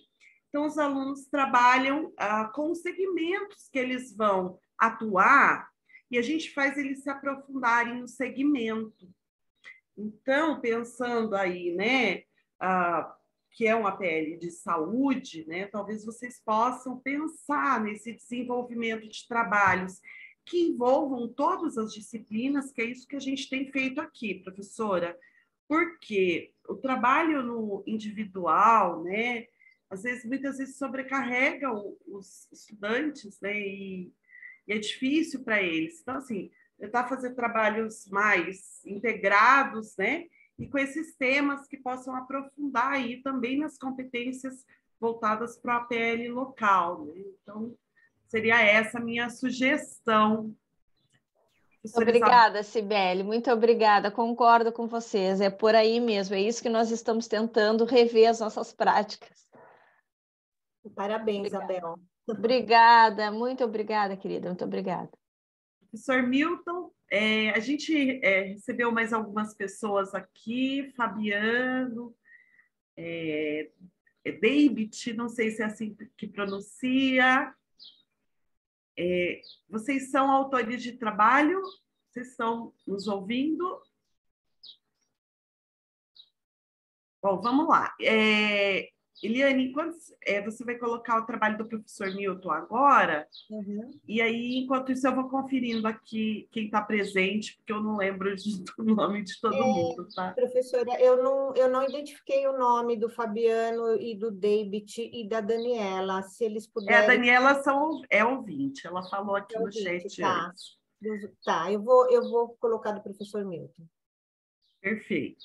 Speaker 1: Então, os alunos trabalham com os segmentos que eles vão atuar e a gente faz eles se aprofundarem no segmento. Então, pensando aí, né, que é uma APL de saúde, né, talvez vocês possam pensar nesse desenvolvimento de trabalhos que envolvam todas as disciplinas, que é isso que a gente tem feito aqui, professora, porque o trabalho no individual, né, muitas vezes sobrecarrega os estudantes, né, e é difícil para eles. Então, assim, tentar fazer trabalhos mais integrados, né? E com esses temas que possam aprofundar aí também nas competências voltadas para a APL local, né? Então, seria essa a minha sugestão.
Speaker 3: Obrigada, Cibele, muito obrigada, concordo com vocês, é por aí mesmo, é isso que nós estamos tentando rever as nossas práticas.
Speaker 2: Parabéns,
Speaker 3: Obrigada.
Speaker 2: Isabel.
Speaker 3: Obrigada, muito obrigada, querida, muito obrigada.
Speaker 1: Professor Milton, a gente recebeu mais algumas pessoas aqui, Fabiano, David, não sei se é assim que pronuncia. Vocês são autores de trabalho? Vocês estão nos ouvindo? Bom, vamos lá. Eliane, você vai colocar o trabalho do professor Milton agora, e aí, enquanto isso, eu vou conferindo aqui quem está presente, porque eu não lembro do nome de todo mundo, tá?
Speaker 2: Professora, eu não identifiquei o nome do Fabiano e do David e da Daniela, se eles puderem...
Speaker 1: A Daniela é ouvinte, ela falou aqui no chat
Speaker 2: tá.
Speaker 1: antes.
Speaker 2: Tá, eu vou colocar do professor Milton.
Speaker 1: Perfeito.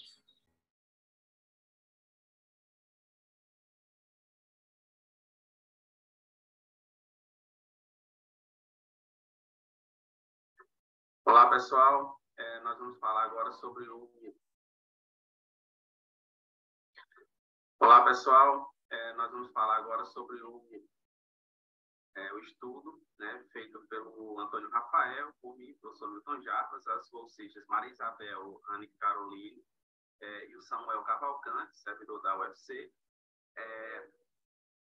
Speaker 4: Olá, pessoal. Nós vamos falar agora sobre o... Olá, pessoal. Nós vamos falar agora sobre o estudo, né, feito pelo Antônio Rafael, por mim, professor Milton Jarbas, as bolsistas Maria Isabel, Anne Caroline e o Samuel Cavalcante, servidor da UFC,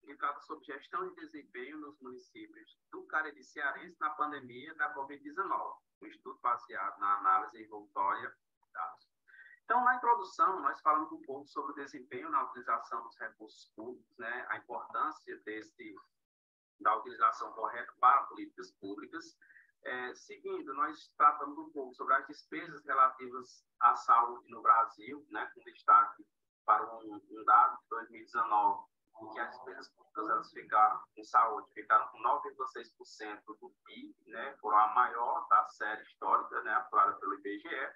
Speaker 4: que trata sobre gestão e desempenho nos municípios do Cariri Cearense na pandemia da Covid-19, um estudo baseado na análise envoltória de dados. Então, na introdução, nós falamos um pouco sobre o desempenho na utilização dos recursos públicos, né, a importância da utilização correta para políticas públicas. Seguindo, nós tratamos um pouco sobre as despesas relativas à saúde no Brasil, né, com destaque para um dado de 2019, em que as despesas públicas elas ficaram, em saúde, ficaram com 9,6% do PIB, né, foram a maior da série histórica, né, apurada pelo IBGE.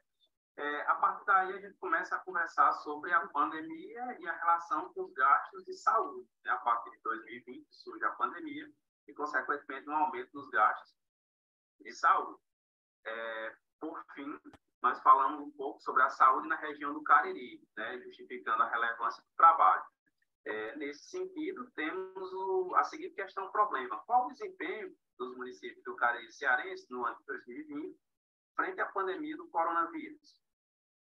Speaker 4: A partir daí, a gente começa a conversar sobre a pandemia e a relação com os gastos de saúde. Né? A partir de 2020, surge a pandemia e, consequentemente, um aumento dos gastos de saúde. Por fim, nós falamos um pouco sobre a saúde na região do Cariri, né? Justificando a relevância do trabalho. Nesse sentido, temos a seguinte questão-problema. Qual o desempenho dos municípios do Cariri cearense no ano de 2020 frente à pandemia do coronavírus?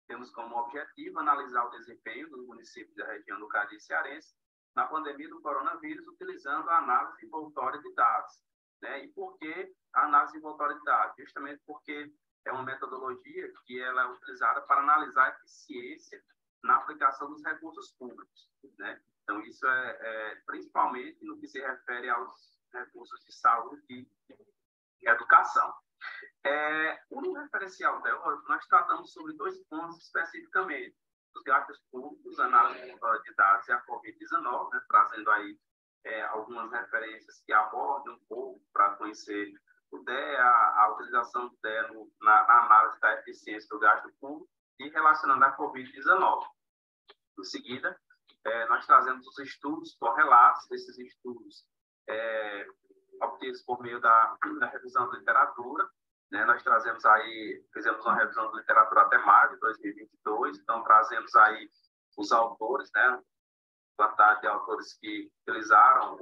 Speaker 4: Temos como objetivo analisar o desempenho dos municípios da região do Cariri cearense na pandemia do coronavírus, utilizando a análise envoltória de dados. Né? E por que a análise envoltória de dados? Justamente porque é uma metodologia que ela é utilizada para analisar a eficiência na aplicação dos recursos públicos. Né? Então, isso é principalmente no que se refere aos recursos de saúde e educação. No referencial teórico, nós tratamos sobre 2 pontos especificamente: os gastos públicos, análise de dados e a Covid-19, né, trazendo aí algumas referências que abordam um pouco para conhecer o DEA, a utilização do DEA na análise da eficiência do gasto público e relacionando a Covid-19. Em seguida, nós trazemos os estudos correlatos, esses estudos obtidos por meio da revisão da literatura. Né? Nós fizemos uma revisão da literatura até maio de 2022, então trazemos aí os autores, né? Quantidade de autores que utilizaram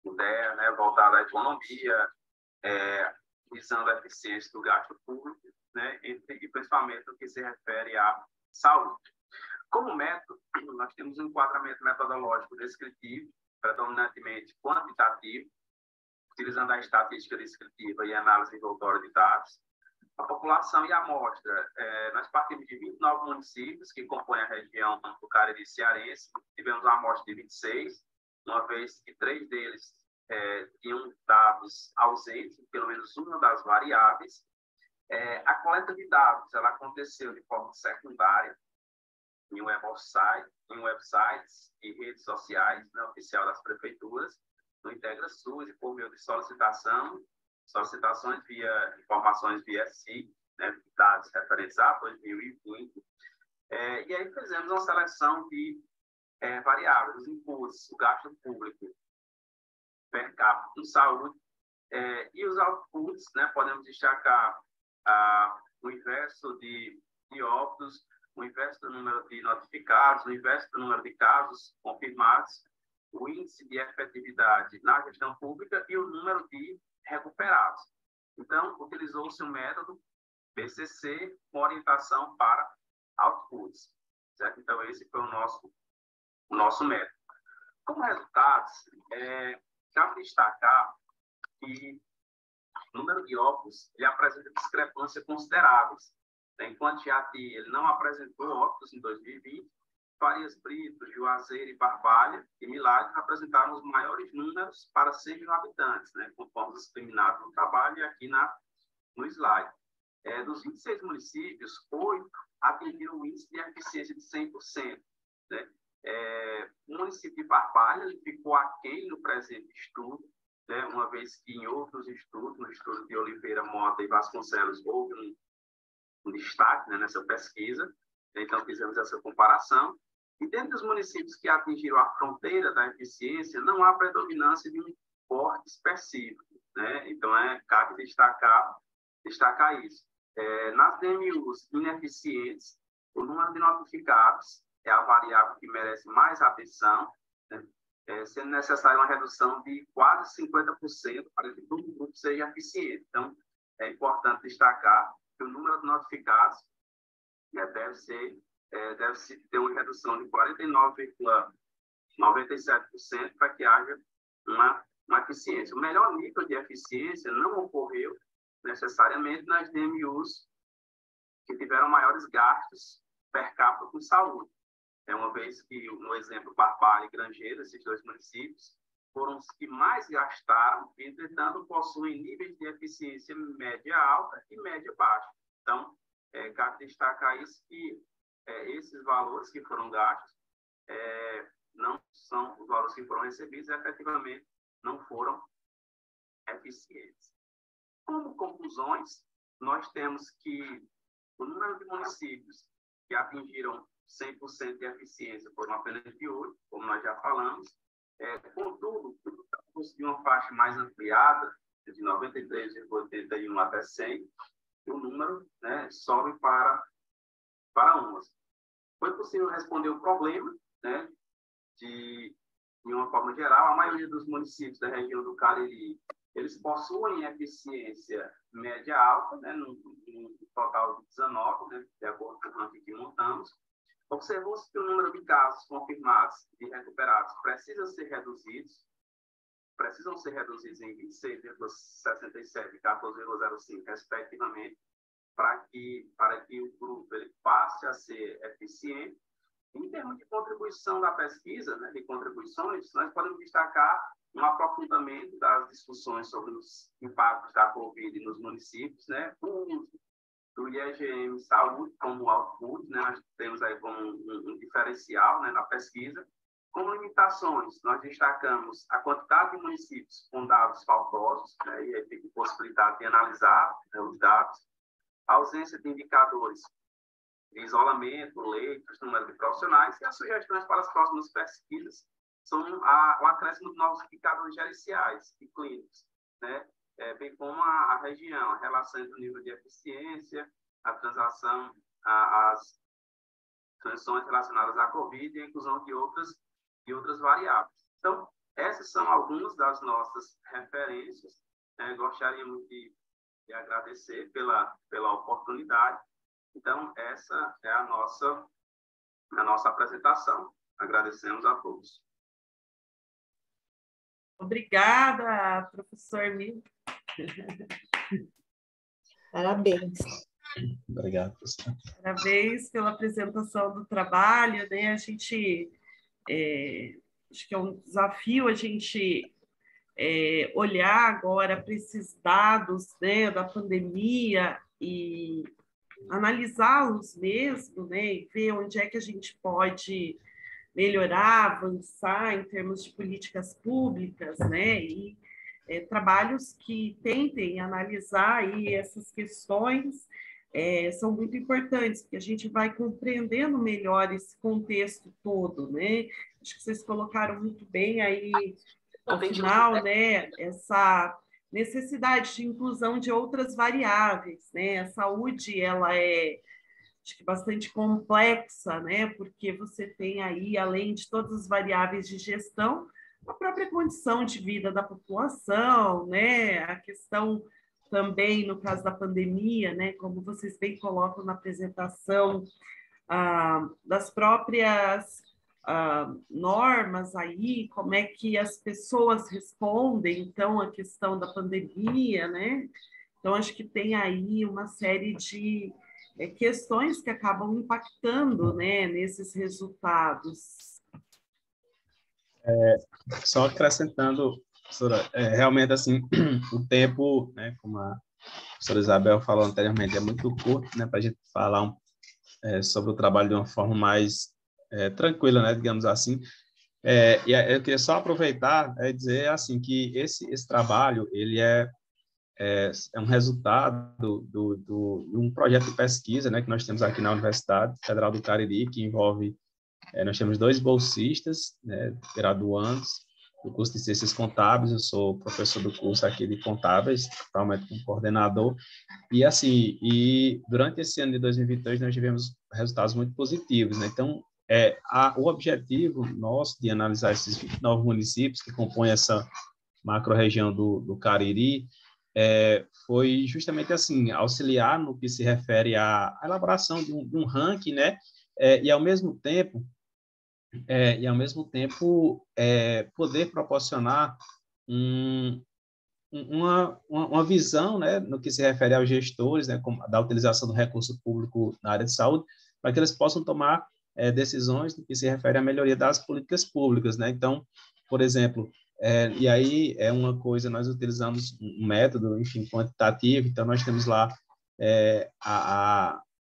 Speaker 4: o DEA, né? Voltado à economia, visando a eficiência do gasto público, né? E principalmente no que se refere à saúde. Como método, nós temos um enquadramento metodológico descritivo, predominantemente quantitativo, utilizando a estatística descritiva e análise envoltória de dados. A população e a amostra, nós partimos de 29 municípios que compõem a região do Cariri cearense. Tivemos uma amostra de 26, uma vez que 3 deles tinham dados ausentes, pelo menos uma das variáveis. A coleta de dados ela aconteceu de forma secundária em websites e redes sociais, né, oficial das prefeituras, no IntegraSUS, e por meio de solicitações via informações via SIC, né, dados referentes a 2020. E aí fizemos uma seleção de variáveis, os inputs, o gasto público per capita com saúde, e os outputs, né, podemos destacar o inverso de óbitos, o inverso do número de notificados, o inverso do número de casos confirmados, o índice de efetividade na gestão pública e o número de recuperados. Então, utilizou-se o método BCC com orientação para outputs. Certo? Então, esse foi o nosso método. Como resultados, cabe destacar que o número de óbitos ele apresenta discrepância consideráveis. Enquanto Jati ele não apresentou óbitos em 2020, Farias Brito, Juazeiro e Barbalha e Milagres apresentaram os maiores números para 100 mil habitantes, né, conforme discriminado no trabalho e aqui no slide. Dos 26 municípios, 8 atingiram o índice de eficiência de 100%. Né? O município de Barbalha ele ficou aquém no presente estudo, né, uma vez que em outros estudos, no estudo de Oliveira, Mota e Vasconcelos, houve um destaque, né, nessa pesquisa. Então, fizemos essa comparação. E dentro dos municípios que atingiram a fronteira da eficiência, não há predominância de um corte específico. Né? Então, cabe destacar isso. Nas DMUs ineficientes, o número de notificados é a variável que merece mais atenção, né? Sendo necessária uma redução de quase 50% para que todo grupo seja eficiente. Então, é importante destacar que o número de notificados deve ter uma redução de 49,97% para que haja uma eficiência. O melhor nível de eficiência não ocorreu necessariamente nas DMUs que tiveram maiores gastos per capita com saúde. Uma vez que, no exemplo, Barbalha e Grangeiro, esses 2 municípios, foram os que mais gastaram, entretanto, possuem níveis de eficiência média alta e média baixa. Então, cabe destacar isso, que esses valores que foram gastos não são, os valores que foram recebidos efetivamente não foram eficientes. Como conclusões, nós temos que o número de municípios que atingiram 100% de eficiência foram apenas de 8, como nós já falamos. Contudo, de uma faixa mais ampliada, de 93,81 até 100, o número, né, sobe para 11. Foi possível responder o problema, né, de uma forma geral. A maioria dos municípios da região do Cariri, eles possuem eficiência média alta, né, no total de 19, né, de acordo com o ranking que montamos. Observou-se que o número de casos confirmados e recuperados precisam ser reduzidos em 26,67 e 14,05, respectivamente, para que o grupo ele passe a ser eficiente. Em termos de contribuição da pesquisa, né, de contribuições, nós podemos destacar um aprofundamento das discussões sobre os impactos da Covid nos municípios, né, o uso do IEGM Saúde como output, né, nós temos aí como um diferencial, né, na pesquisa. Como limitações, nós destacamos a quantidade de municípios com dados faltosos, né, e aí tem que possibilitar de analisar, né, os dados, a ausência de indicadores de isolamento, leitos, número de profissionais, e as sugestões para as próximas pesquisas são o acréscimo de novos indicadores gerenciais e clínicos, né? Bem como a região, a relação entre o nível de eficiência, a transação, as transições relacionadas à Covid e a inclusão de outras variáveis. Então, essas são algumas das nossas referências. Gostaríamos de agradecer pela oportunidade. Então, essa é a nossa apresentação. Agradecemos a todos.
Speaker 1: Obrigada, professor Milton.
Speaker 2: Parabéns.
Speaker 4: Obrigado, professor.
Speaker 1: Parabéns pela apresentação do trabalho, né? A gente, acho que é um desafio a gente olhar agora para esses dados, né, da pandemia e analisá-los mesmo, né, e ver onde é que a gente pode melhorar, avançar em termos de políticas públicas, né, e trabalhos que tentem analisar aí essas questões são muito importantes, porque a gente vai compreendendo melhor esse contexto todo, né? Acho que vocês colocaram muito bem aí, no final, né, essa necessidade de inclusão de outras variáveis, né? A saúde, ela acho que bastante complexa, né? Porque você tem aí, além de todas as variáveis de gestão, a própria condição de vida da população, né? A questão também, no caso da pandemia, né? Como vocês bem colocam na apresentação, das próprias normas aí, como é que as pessoas respondem, então, à questão da pandemia, né? Então, acho que tem aí uma série de questões que acabam impactando, né, nesses resultados.
Speaker 4: Só acrescentando, professora, realmente, assim, o tempo, né, como a professora Isabel falou anteriormente, é muito curto, né, para a gente falar sobre o trabalho de uma forma mais tranquila, né, digamos assim. E eu queria só aproveitar e dizer, assim, que esse trabalho, ele é um resultado de um projeto de pesquisa, né, que nós temos aqui na Universidade Federal do Cariri, que envolve, nós temos 2 bolsistas, né, graduandos do curso de Ciências Contábeis. Eu sou professor do curso aqui de Contábeis, atualmente como coordenador, e assim, durante esse ano de 2022 nós tivemos resultados muito positivos, né? Então, o objetivo nosso de analisar esses 29 municípios que compõem essa macro-região do Cariri foi justamente assim, auxiliar no que se refere à elaboração de um ranking, né? E ao mesmo tempo poder proporcionar uma visão, né, no que se refere aos gestores, né, da utilização do recurso público na área de saúde, para que eles possam tomar decisões no que se refere à melhoria das políticas públicas, né? Então, por exemplo, e aí é uma coisa, nós utilizamos um método, enfim, quantitativo. Então nós temos lá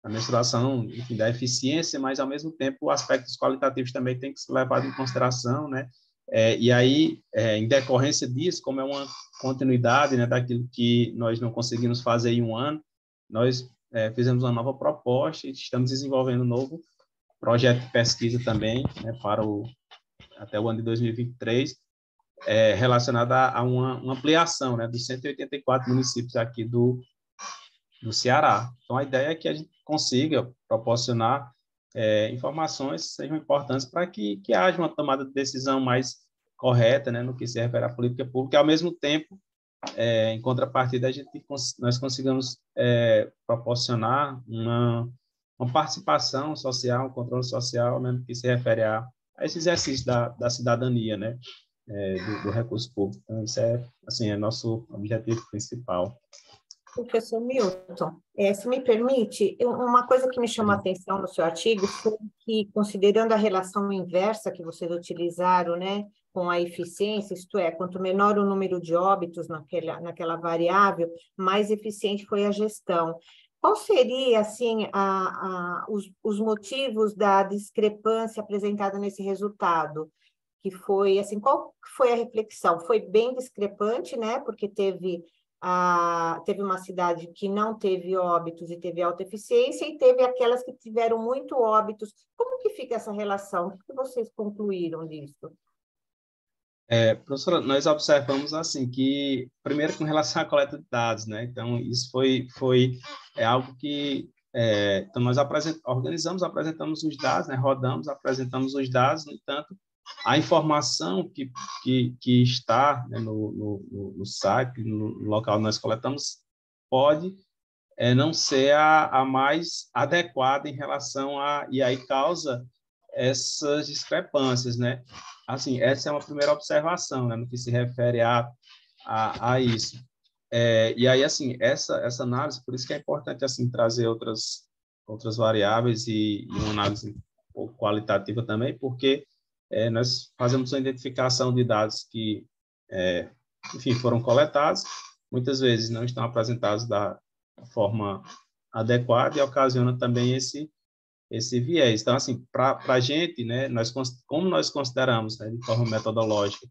Speaker 4: a mensuração, enfim, da eficiência, mas, ao mesmo tempo, aspectos qualitativos também têm que ser levados em consideração, né? E aí, em decorrência disso, como é uma continuidade, né, daquilo que nós não conseguimos fazer em um ano, nós fizemos uma nova proposta e estamos desenvolvendo um novo projeto de pesquisa também, né, até o ano de 2023, relacionado a uma ampliação, né, dos 184 municípios aqui do Ceará. Então, a ideia é que a gente consiga proporcionar informações que sejam importantes para que haja uma tomada de decisão mais correta, né, no que se refere à política pública, e, ao mesmo tempo, em contrapartida, nós consigamos proporcionar uma participação social, um controle social, né, no que se refere a esse exercício da cidadania, né, do recurso público. Então, isso assim, é nosso objetivo principal.
Speaker 2: Professor Milton, se me permite, uma coisa que me chamou a atenção no seu artigo foi que, considerando a relação inversa que vocês utilizaram, né, com a eficiência, isto é, quanto menor o número de óbitos naquela variável, mais eficiente foi a gestão. Qual seria, assim, os motivos da discrepância apresentada nesse resultado? Que foi, assim, qual foi a reflexão? Foi bem discrepante, né, porque teve uma cidade que não teve óbitos e teve alta eficiência, e teve aquelas que tiveram muito óbitos. Como que fica essa relação? O que vocês concluíram disso?
Speaker 4: Professora, nós observamos assim que, primeiro, com relação à coleta de dados, né? Então, isso foi algo que então nós apresentamos os dados, né? Rodamos, apresentamos os dados. No entanto, a informação que está, né, no site, no local onde nós coletamos, pode não ser a mais adequada em relação e aí causa essas discrepâncias, né? Assim, essa é uma primeira observação, né, no que se refere a isso. E aí, assim, essa análise, por isso que é importante, assim, trazer outras variáveis e uma análise um pouco qualitativa também, porque nós fazemos uma identificação de dados que, enfim, foram coletados, muitas vezes não estão apresentados da forma adequada e ocasiona também esse viés. Então, assim, para a gente, né, como nós consideramos, né, de forma metodológica,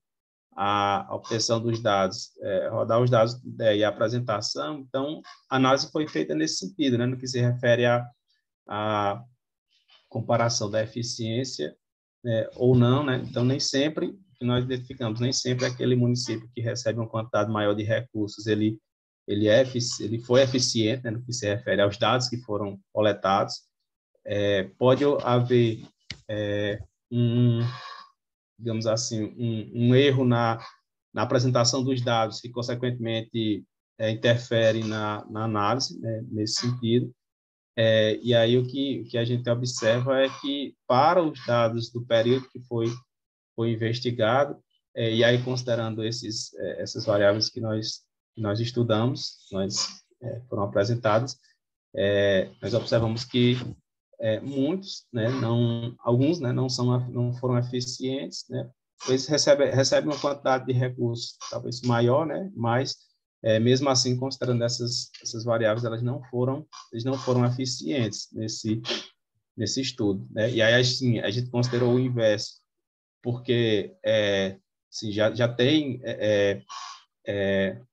Speaker 4: a obtenção dos dados, rodar os dados e a apresentação, então, a análise foi feita nesse sentido, né, no que se refere à comparação da eficiência ou não, né? Então, nem sempre que nós identificamos, nem sempre aquele município que recebe uma quantidade maior de recursos, ele foi eficiente, né, no que se refere aos dados que foram coletados. Pode haver digamos assim, um erro na apresentação dos dados que, consequentemente, interfere na análise, né, nesse sentido. E aí o que a gente observa é que, para os dados do período que foi investigado, e aí considerando essas variáveis que nós estudamos, foram apresentadas, nós observamos que muitos, né, alguns, né, não foram eficientes, né, eles recebem uma quantidade de recursos talvez maior, né, mas mesmo assim, considerando essas variáveis, eles não foram eficientes nesse estudo, né? E aí, assim, a gente considerou o inverso, porque assim, já tem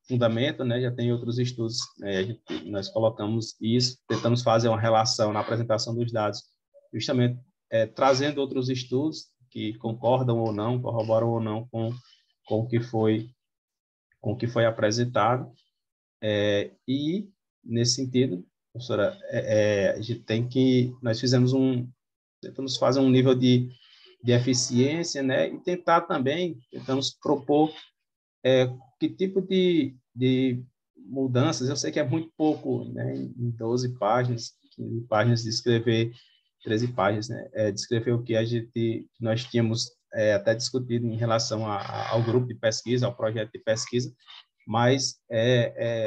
Speaker 4: fundamento, né? Já tem outros estudos, né? Nós colocamos isso, tentamos fazer uma relação na apresentação dos dados, justamente trazendo outros estudos que concordam ou não, corroboram ou não com o que foi apresentado, e, nesse sentido, professora, a gente nós tentamos fazer um nível de eficiência, né, e tentamos propor que tipo de mudanças. Eu sei que é muito pouco, né, em 12 páginas, 15 páginas, descrever 13 páginas, né, descrever o que nós tínhamos até discutido em relação ao grupo de pesquisa, ao projeto de pesquisa, mas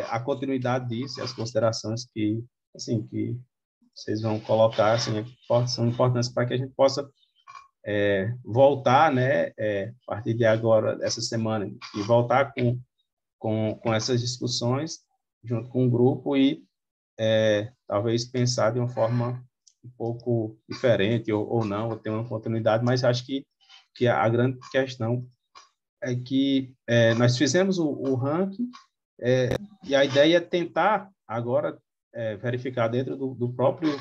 Speaker 4: a continuidade disso e as considerações que vocês vão colocar, assim, são importantes para que a gente possa voltar, né, a partir de agora, essa semana, e voltar com essas discussões junto com o grupo e talvez pensar de uma forma um pouco diferente ou não, ou ter uma continuidade, mas acho que a grande questão é que nós fizemos o ranking e a ideia é tentar agora verificar dentro do próprio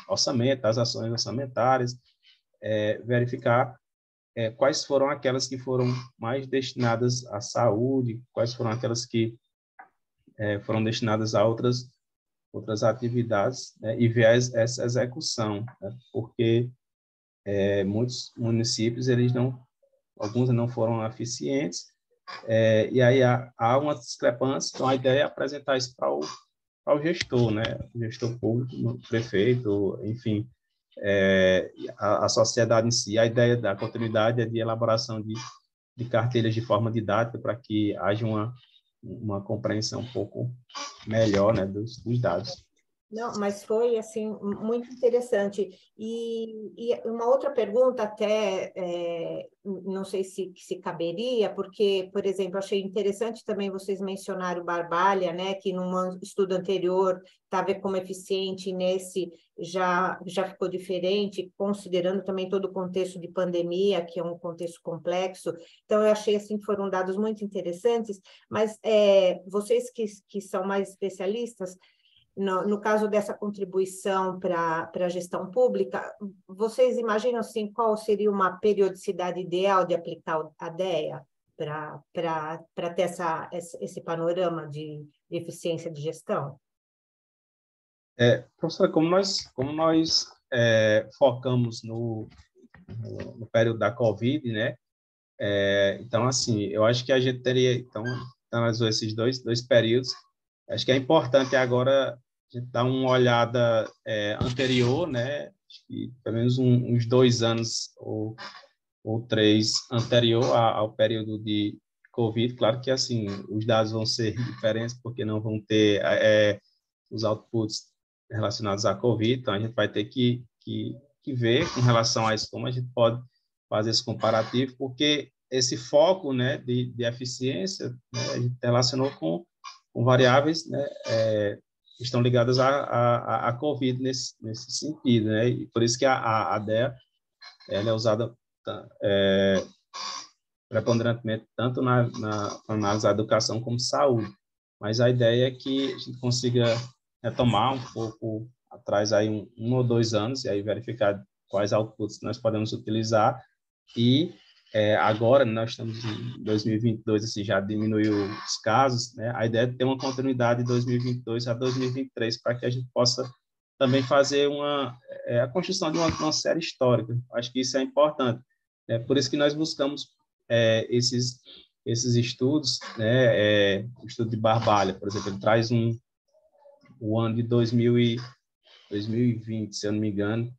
Speaker 4: orçamento, das ações orçamentárias, verificar quais foram aquelas que foram mais destinadas à saúde, quais foram aquelas que foram destinadas a outras atividades, né, e ver essa execução, né, porque muitos municípios, alguns não foram eficientes, e aí há uma discrepância, então a ideia é apresentar isso para o gestor, né, o gestor público, o prefeito, enfim, a sociedade em si. A ideia da continuidade é de elaboração de cartilhas de forma didática para que haja uma compreensão um pouco melhor, né, dos dados.
Speaker 2: Não, mas foi, assim, muito interessante. E uma outra pergunta até, não sei se caberia, porque, por exemplo, achei interessante também vocês mencionaram o Barbalha, né, que num estudo anterior estava como eficiente, nesse já ficou diferente, considerando também todo o contexto de pandemia, que é um contexto complexo. Então, eu achei, assim, que foram dados muito interessantes, mas vocês que são mais especialistas, no caso dessa contribuição para a gestão pública, vocês imaginam assim, qual seria uma periodicidade ideal de aplicar a DEA para ter esse panorama de eficiência de gestão?
Speaker 4: Professora, como nós focamos no período da Covid, né? Então, assim, eu acho que a gente teria, então, analisou esses dois períodos. Acho que é importante agora a gente dar uma olhada anterior, né? Acho que pelo menos uns 2 anos ou 3 anterior ao período de Covid. Claro que, assim, os dados vão ser diferentes, porque não vão ter os outputs relacionados à Covid, então a gente vai ter que ver com relação a isso, como a gente pode fazer esse comparativo, porque esse foco, né, de eficiência, né, a gente relacionou com variáveis, né, que estão ligadas à Covid nesse sentido, né, e por isso que a DEA ela é usada preponderantemente tanto na análise da educação como saúde, mas a ideia é que a gente consiga retomar um pouco atrás aí um ou 2 anos e aí verificar quais outputs nós podemos utilizar e agora nós estamos em 2022, assim, já diminuiu os casos, né? A ideia é ter uma continuidade de 2022 a 2023 para que a gente possa também fazer a construção de uma série histórica. Acho que isso é importante. Por isso que nós buscamos esses estudos, né? O estudo de Barbalha, por exemplo, ele traz o ano de 2020, se eu não me engano,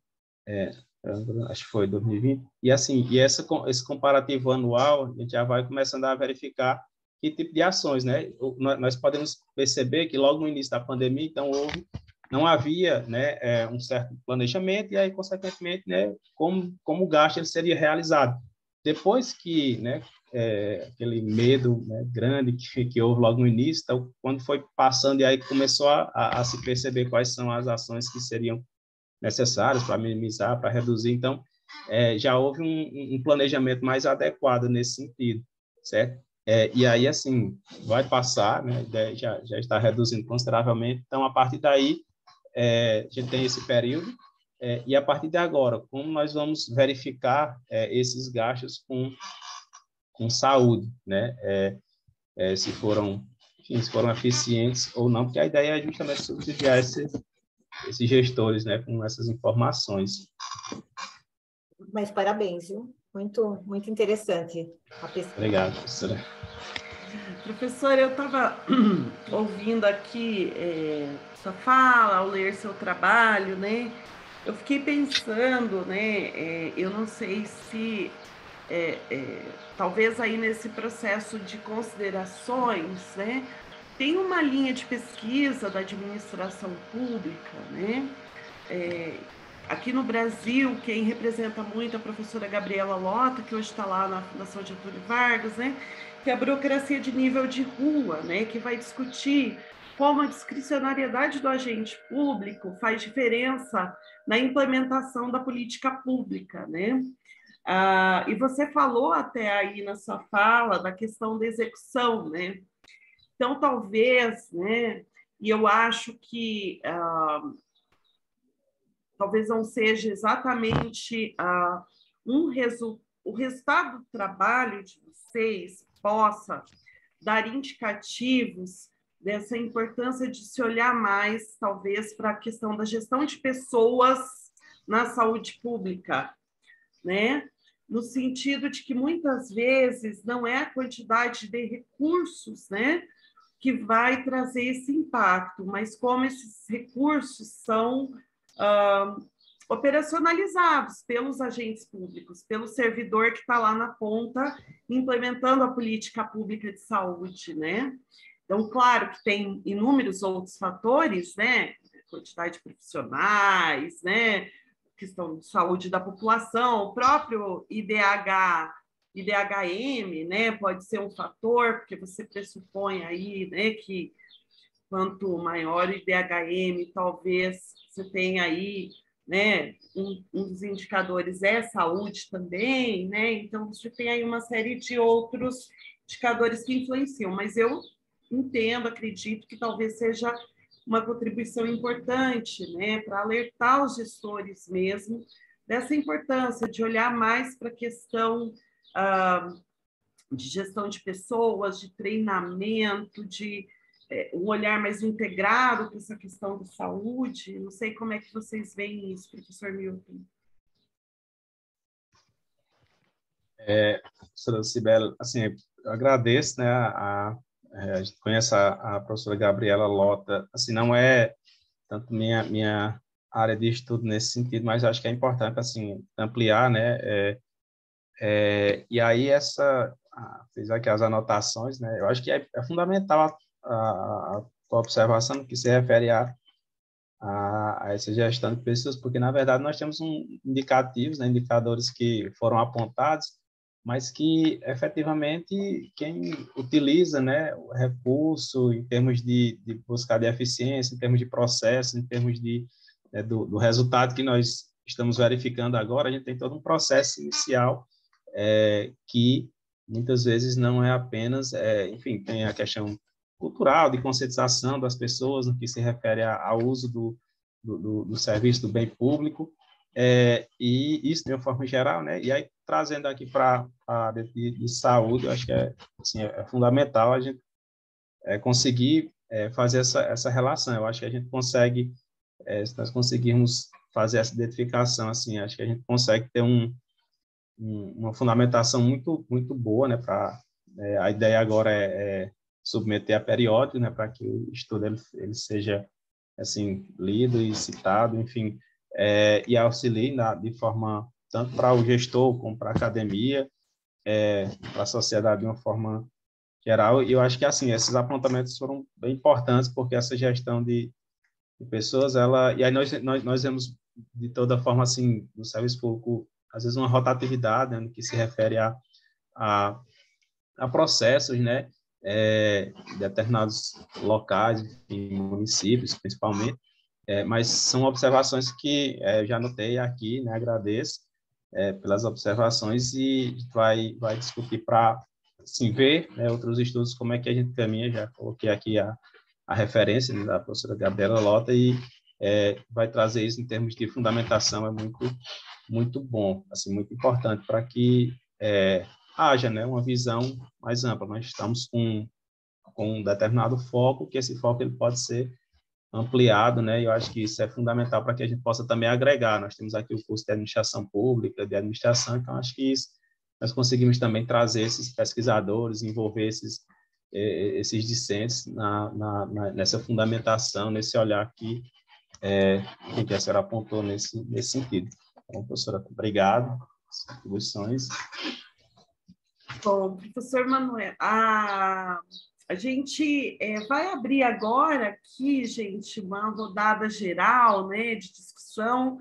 Speaker 4: acho que foi 2020, e assim, esse comparativo anual, a gente já vai começando a verificar que tipo de ações, né? Nós podemos perceber que logo no início da pandemia, então, não havia, né, um certo planejamento, e aí, consequentemente, né, como o gasto ele seria realizado. Depois que, né, aquele medo, né, grande que houve logo no início, então, quando foi passando, e aí começou a se perceber quais são as ações que seriam necessárias para minimizar, para reduzir, então, já houve um planejamento mais adequado nesse sentido, certo? E aí, assim, vai passar, né, já está reduzindo consideravelmente, então, a partir daí, a gente tem esse período, e a partir de agora, como nós vamos verificar esses gastos com saúde, né? Se foram eficientes ou não, porque a ideia é justamente subsidiar esses gestores, né, com essas informações.
Speaker 2: Mas parabéns, viu? Muito, muito interessante a pesquisa.
Speaker 4: Obrigado, professora.
Speaker 1: Professora, eu estava ouvindo aqui sua fala, ao ler seu trabalho, né? Eu fiquei pensando, né? Eu não sei se talvez aí nesse processo de considerações, né? Tem uma linha de pesquisa da administração pública, né? Aqui no Brasil, quem representa muito é a professora Gabriela Lota, que hoje está lá na Fundação Getúlio Vargas, né? Que é a burocracia de nível de rua, né? Que vai discutir como a discricionariedade do agente público faz diferença na implementação da política pública, né? E você falou até aí na sua fala da questão da execução, né? Então, talvez, né, e eu acho que talvez não seja exatamente o resultado do trabalho de vocês possa dar indicativos dessa importância de se olhar mais, talvez, para a questão da gestão de pessoas na saúde pública, né? No sentido de que muitas vezes não é a quantidade de recursos, né, que vai trazer esse impacto, mas como esses recursos são operacionalizados pelos agentes públicos, pelo servidor que está lá na ponta implementando a política pública de saúde, né? Então, claro que tem inúmeros outros fatores, né? Quantidade de profissionais, né? Questão de saúde da população, o próprio IDHM, né? Pode ser um fator, porque você pressupõe aí, né, que quanto maior o IDHM, talvez você tenha aí, né, um dos indicadores é saúde também, né? Então, você tem aí uma série de outros indicadores que influenciam, mas eu entendo, acredito que talvez seja uma contribuição importante, né, para alertar os gestores mesmo dessa importância de olhar mais para a questão de gestão de pessoas, de treinamento, de um olhar mais integrado para essa questão da saúde. Não sei como é que vocês veem isso, professor Milton.
Speaker 4: Professora Cibele, assim, eu agradeço, né, a gente conhece a professora Gabriela Lota, assim, não é tanto minha área de estudo nesse sentido, mas acho que é importante, assim, ampliar, né, e aí fiz aqui as anotações, né, eu acho que é fundamental a observação que se refere a essa gestão de pessoas, porque, na verdade, nós temos indicativos, né, indicadores que foram apontados, mas que, efetivamente, quem utiliza, né, o recurso em termos de buscar de eficiência, em termos de processo, em termos do resultado que nós estamos verificando agora, a gente tem todo um processo inicial que, muitas vezes, não é apenas, enfim, tem a questão cultural, de conscientização das pessoas no que se refere ao uso do serviço do bem público, e isso de uma forma geral, né? E aí, trazendo aqui para a área de saúde, eu acho que assim, é fundamental a gente conseguir fazer essa relação. Eu acho que a gente consegue, se nós conseguirmos fazer essa identificação, assim, acho que a gente consegue ter uma fundamentação muito, muito boa, né? A ideia agora é submeter a periódico, né, para que o estudo ele seja assim lido e citado, enfim, e auxilie de forma tanto para o gestor como para a academia, para a sociedade de uma forma geral. E eu acho que assim esses apontamentos foram bem importantes, porque essa gestão de pessoas, e aí nós vemos de toda forma assim no serviço público às vezes uma rotatividade, né, no que se refere a processos, né, determinados locais, enfim, municípios, principalmente, mas são observações que já anotei aqui, né, agradeço pelas observações e vai discutir para, assim, ver, né, outros estudos, como é que a gente caminha, já coloquei aqui a referência, né, da professora Gabriela Lota, e vai trazer isso em termos de fundamentação, é muito, muito bom, assim, muito importante para que haja, né, uma visão mais ampla. Nós estamos com um determinado foco, que esse foco ele pode ser ampliado, né? E eu acho que isso é fundamental para que a gente possa também agregar. Nós temos aqui o curso de administração pública, de administração, então acho que isso, nós conseguimos também trazer esses pesquisadores, envolver esses discentes nessa fundamentação, nesse olhar que a senhora apontou nesse sentido. Então, professora, obrigado pelas contribuições.
Speaker 1: Bom, professor Manuel, a gente vai abrir agora aqui, gente, uma rodada geral, né, de discussão.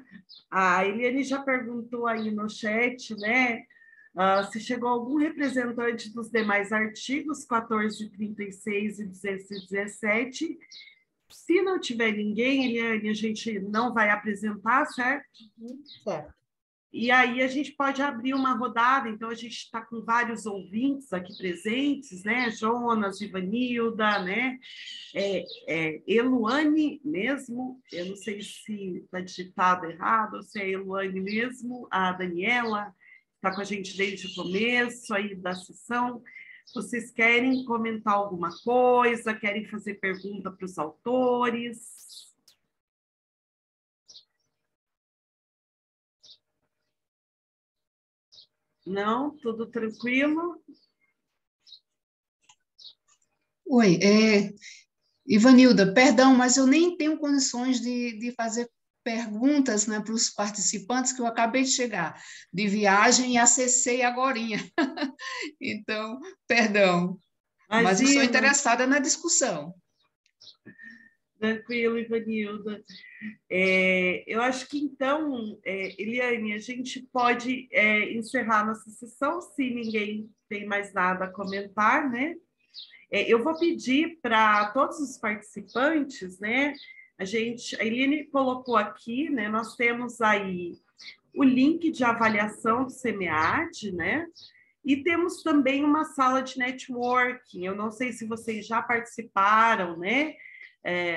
Speaker 1: A Eliane já perguntou aí no chat, né, Se chegou algum representante dos demais artigos 1436 e 217. Se não tiver ninguém, Eliane, a gente não vai apresentar, certo?
Speaker 2: Certo.
Speaker 1: E aí a gente pode abrir uma rodada, então a gente está com vários ouvintes aqui presentes, né? Jonas, Ivanilda, né? Eluane mesmo, eu não sei se está digitado errado ou se é Eluane mesmo, a Daniela está com a gente desde o começo aí da sessão. Vocês querem comentar alguma coisa? Querem fazer pergunta para os autores? Não? Tudo tranquilo?
Speaker 8: Oi, Ivanilda, perdão, mas eu nem tenho condições de fazer perguntas, né, para os participantes, que eu acabei de chegar de viagem e acessei agorinha. Então, perdão, mas eu sou
Speaker 1: Imagina.
Speaker 8: interessada na discussão.
Speaker 1: Tranquilo, Ivanilda. Eu acho que, então, Eliane, a gente pode encerrar nossa sessão, se ninguém tem mais nada a comentar, né? Eu vou pedir para todos os participantes, né? A Eliane colocou aqui, né? Nós temos aí o link de avaliação do SEMEAD, né? E temos também uma sala de networking. Eu não sei se vocês já participaram, né?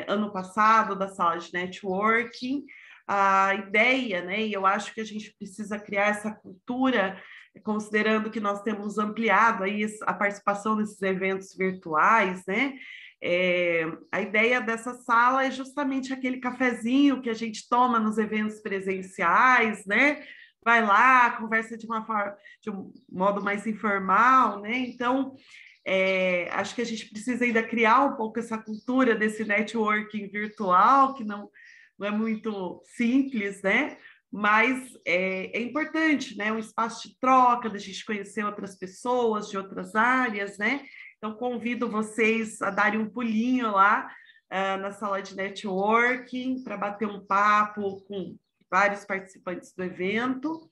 Speaker 1: Ano passado, da sala de networking. A ideia, né? E eu acho que a gente precisa criar essa cultura, considerando que nós temos ampliado aí a participação nesses eventos virtuais, né? A ideia dessa sala é justamente aquele cafezinho que a gente toma nos eventos presenciais, né? Vai lá, conversa de um modo mais informal, né? Então, acho que a gente precisa ainda criar um pouco essa cultura desse networking virtual, que não é muito simples, né? Mas é importante, né? Um espaço de troca, da gente conhecer outras pessoas de outras áreas, né? Então, convido vocês a darem um pulinho lá na sala de networking para bater um papo com vários participantes do evento.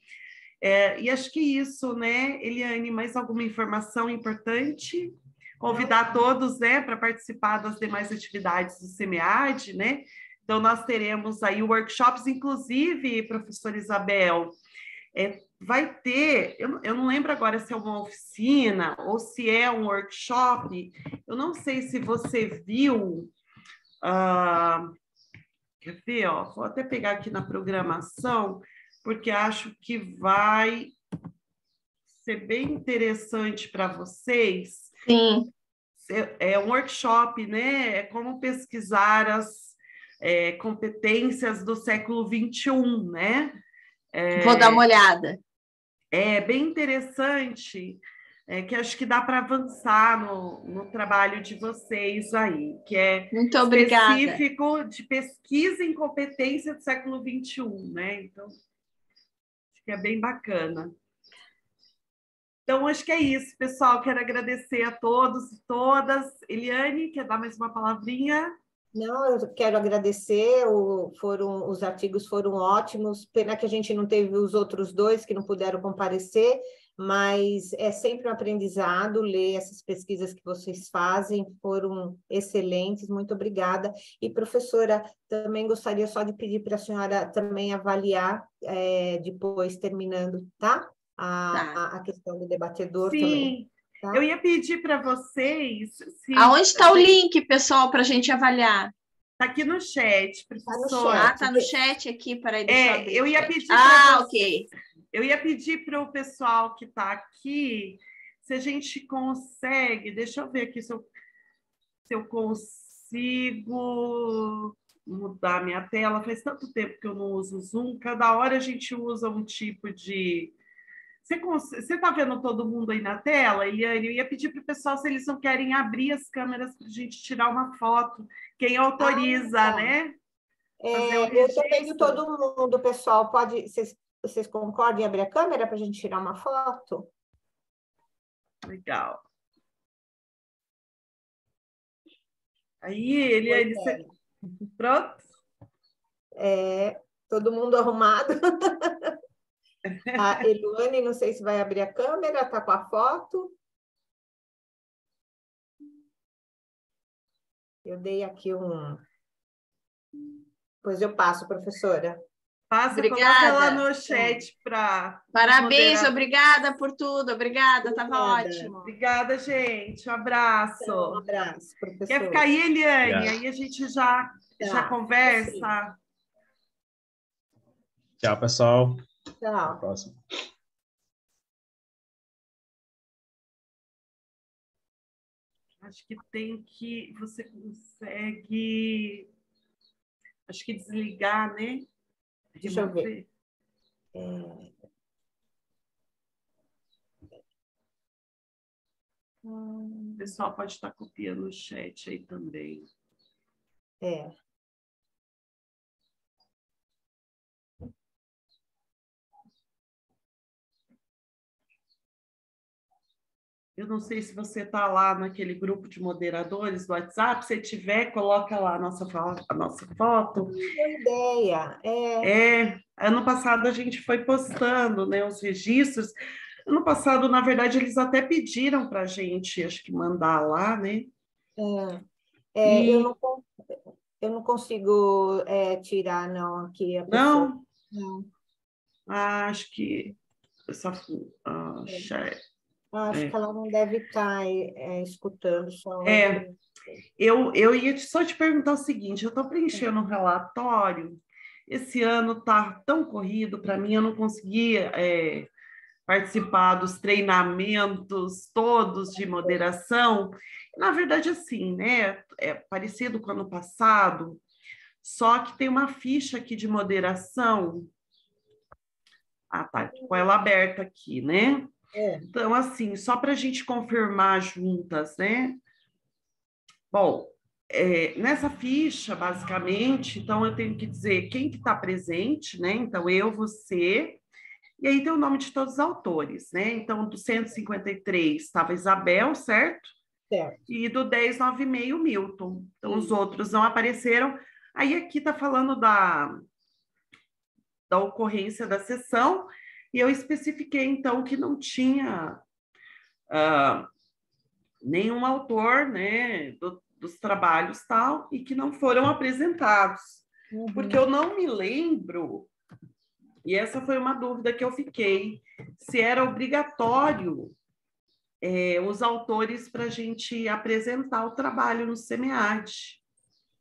Speaker 1: E acho que isso, né, Eliane, mais alguma informação importante? Convidar todos, né, para participar das demais atividades do SEMEAD, né? Então, nós teremos aí workshops, inclusive, professora Isabel, vai ter, eu não lembro agora se é uma oficina ou se é um workshop, eu não sei se você viu, quer ver, ó, vou até pegar aqui na programação, porque acho que vai ser bem interessante para vocês.
Speaker 3: Sim.
Speaker 1: É um workshop, né? É como pesquisar as competências do século XXI, né?
Speaker 3: Vou dar uma olhada.
Speaker 1: É bem interessante, que acho que dá para avançar no trabalho de vocês aí, que é
Speaker 3: Muito obrigada.
Speaker 1: específico de pesquisa em competência do século XXI, né? Então, acho que é bem bacana. Então, acho que é isso, pessoal. Quero agradecer a todos e todas. Eliane, quer dar mais uma palavrinha?
Speaker 2: Não, eu quero agradecer, os artigos foram ótimos, pena que a gente não teve os outros dois que não puderam comparecer, mas é sempre um aprendizado ler essas pesquisas que vocês fazem, foram excelentes, muito obrigada. E, professora, também gostaria só de pedir para a senhora também avaliar, depois terminando, tá? A questão do debatedor.
Speaker 1: Sim.
Speaker 2: Também. Tá?
Speaker 1: Eu ia pedir para vocês...
Speaker 3: Aonde está o link, pessoal, para a gente avaliar?
Speaker 1: Está aqui no chat, professor.
Speaker 3: Está no chat aqui, para deixar
Speaker 1: eu ia pedir
Speaker 3: ok.
Speaker 1: Eu ia pedir para o pessoal que está aqui, se a gente consegue... Deixa eu ver aqui se eu consigo mudar minha tela. Faz tanto tempo que eu não uso o Zoom. Cada hora a gente usa um tipo de... Você está vendo todo mundo aí na tela, Eliane? Eu ia pedir para o pessoal se eles não querem abrir as câmeras para a gente tirar uma foto. Quem autoriza,
Speaker 2: tá.
Speaker 1: né?
Speaker 2: Eu estou vendo todo mundo, pessoal. Vocês concordam em abrir a câmera para a gente tirar uma foto?
Speaker 1: Legal. Aí, Eliane, você... Pronto?
Speaker 2: Todo mundo arrumado. A Eluane, não sei se vai abrir a câmera, está com a foto. Eu dei aqui um... Pois eu passo, professora.
Speaker 1: Passa, coloca lá
Speaker 6: Obrigada.
Speaker 1: no chat para...
Speaker 6: Parabéns, obrigada por tudo. Obrigada, estava
Speaker 2: Obrigada.
Speaker 6: ótimo.
Speaker 1: Obrigada, gente. Um abraço.
Speaker 2: Um abraço,
Speaker 1: Quer
Speaker 2: professora.
Speaker 1: ficar aí, Eliane?
Speaker 4: Obrigado.
Speaker 1: Aí a gente já
Speaker 2: Tá,
Speaker 1: conversa.
Speaker 4: Tchau, pessoal. Até a
Speaker 2: Tchau.
Speaker 4: próxima.
Speaker 1: Acho que tem que... Você consegue... Acho que desligar, né?
Speaker 2: Deixa eu ver.
Speaker 1: O pessoal pode estar copiando o chat aí também.
Speaker 2: É.
Speaker 1: Eu não sei se você está lá naquele grupo de moderadores do WhatsApp. Se tiver, coloca lá a nossa foto.
Speaker 2: Boa ideia.
Speaker 1: Ano passado a gente foi postando, né, os registros. Ano passado, na verdade, eles até pediram para a gente, acho que mandar lá, né?
Speaker 2: Eu não consigo tirar, não, aqui a pessoa.
Speaker 1: Não?
Speaker 2: Não.
Speaker 1: Acho que essa
Speaker 2: Acho que ela não deve estar escutando só.
Speaker 1: Eu ia só te perguntar o seguinte: eu estou preenchendo um relatório. Esse ano está tão corrido para mim, eu não conseguia participar dos treinamentos todos de moderação. Na verdade, assim, né? É parecido com o ano passado, só que tem uma ficha aqui de moderação. Ah, tá, com ela aberta aqui, né? Então, assim, só para a gente confirmar juntas, né? Bom, nessa ficha, basicamente, então eu tenho que dizer quem que está presente, né? Então, eu, você, e aí tem o nome de todos os autores, né? Então, do 153 estava Isabel, certo?
Speaker 2: Certo.
Speaker 1: E do 1096, o Milton. Então, os outros não apareceram. Aí aqui está falando da ocorrência da sessão, e eu especifiquei, então, que não tinha nenhum autor, né, dos trabalhos tal, e que não foram apresentados. Porque eu não me lembro, e essa foi uma dúvida que eu fiquei, se era obrigatório os autores para a gente apresentar o trabalho no SEMEAD.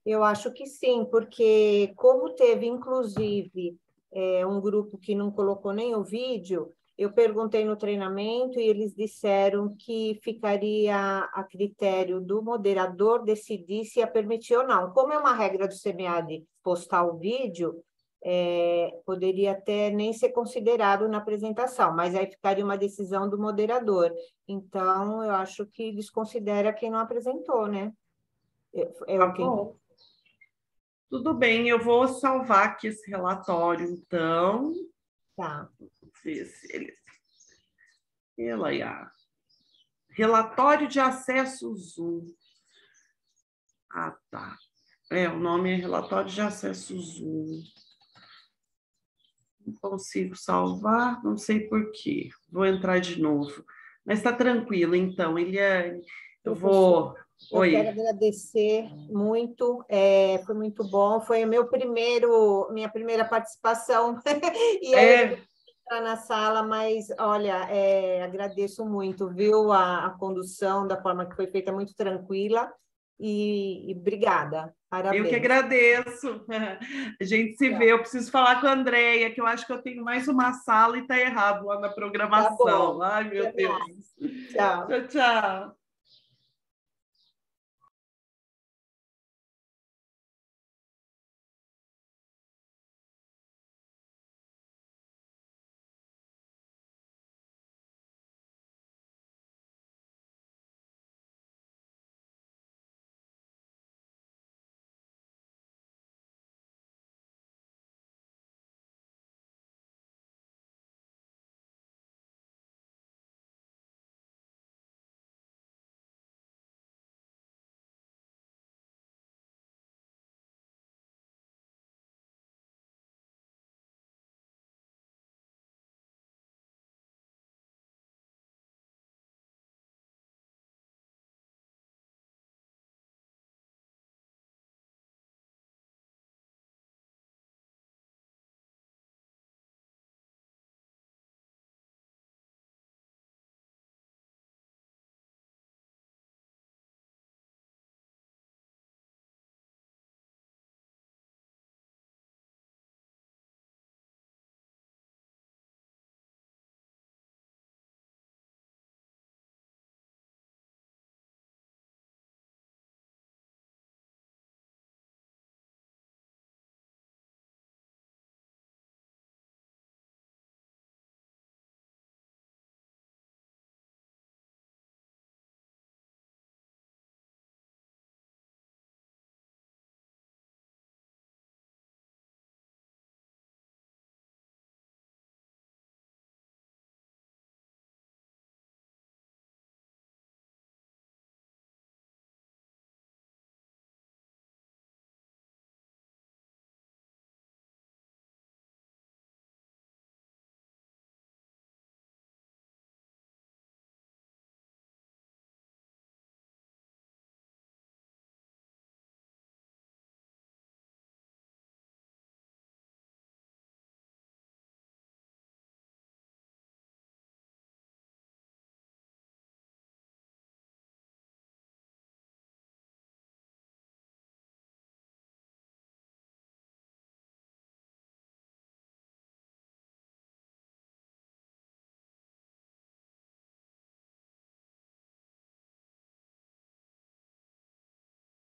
Speaker 2: Eu acho que sim, porque como teve, inclusive, um grupo que não colocou nem o vídeo, eu perguntei no treinamento e eles disseram que ficaria a critério do moderador decidir se ia permitir ou não. Como é uma regra do SEMEAD postar o vídeo, poderia até nem ser considerado na apresentação, mas aí ficaria uma decisão do moderador. Então, eu acho que desconsidera quem não apresentou, né?
Speaker 1: Bom. Tudo bem, eu vou salvar aqui esse relatório, então.
Speaker 2: Tá.
Speaker 1: Ver se eles... Relatório de acesso Zoom. Ah, tá. O nome é relatório de acesso Zoom. Não consigo salvar, não sei por quê. Vou entrar de novo. Mas está tranquilo, então, Eliane. Eu vou...
Speaker 2: Eu quero agradecer muito, foi muito bom, foi minha primeira participação, e aí entrar na sala, mas, olha, agradeço muito, viu, a condução, da forma que foi feita, muito tranquila, e obrigada, parabéns.
Speaker 1: Eu que agradeço, a gente se vê, eu preciso falar com a Andréia, que eu acho que eu tenho mais uma sala e está errado lá na programação.
Speaker 2: Tá bom.
Speaker 1: Ai, meu Deus.
Speaker 2: Tchau.
Speaker 1: Tchau, tchau.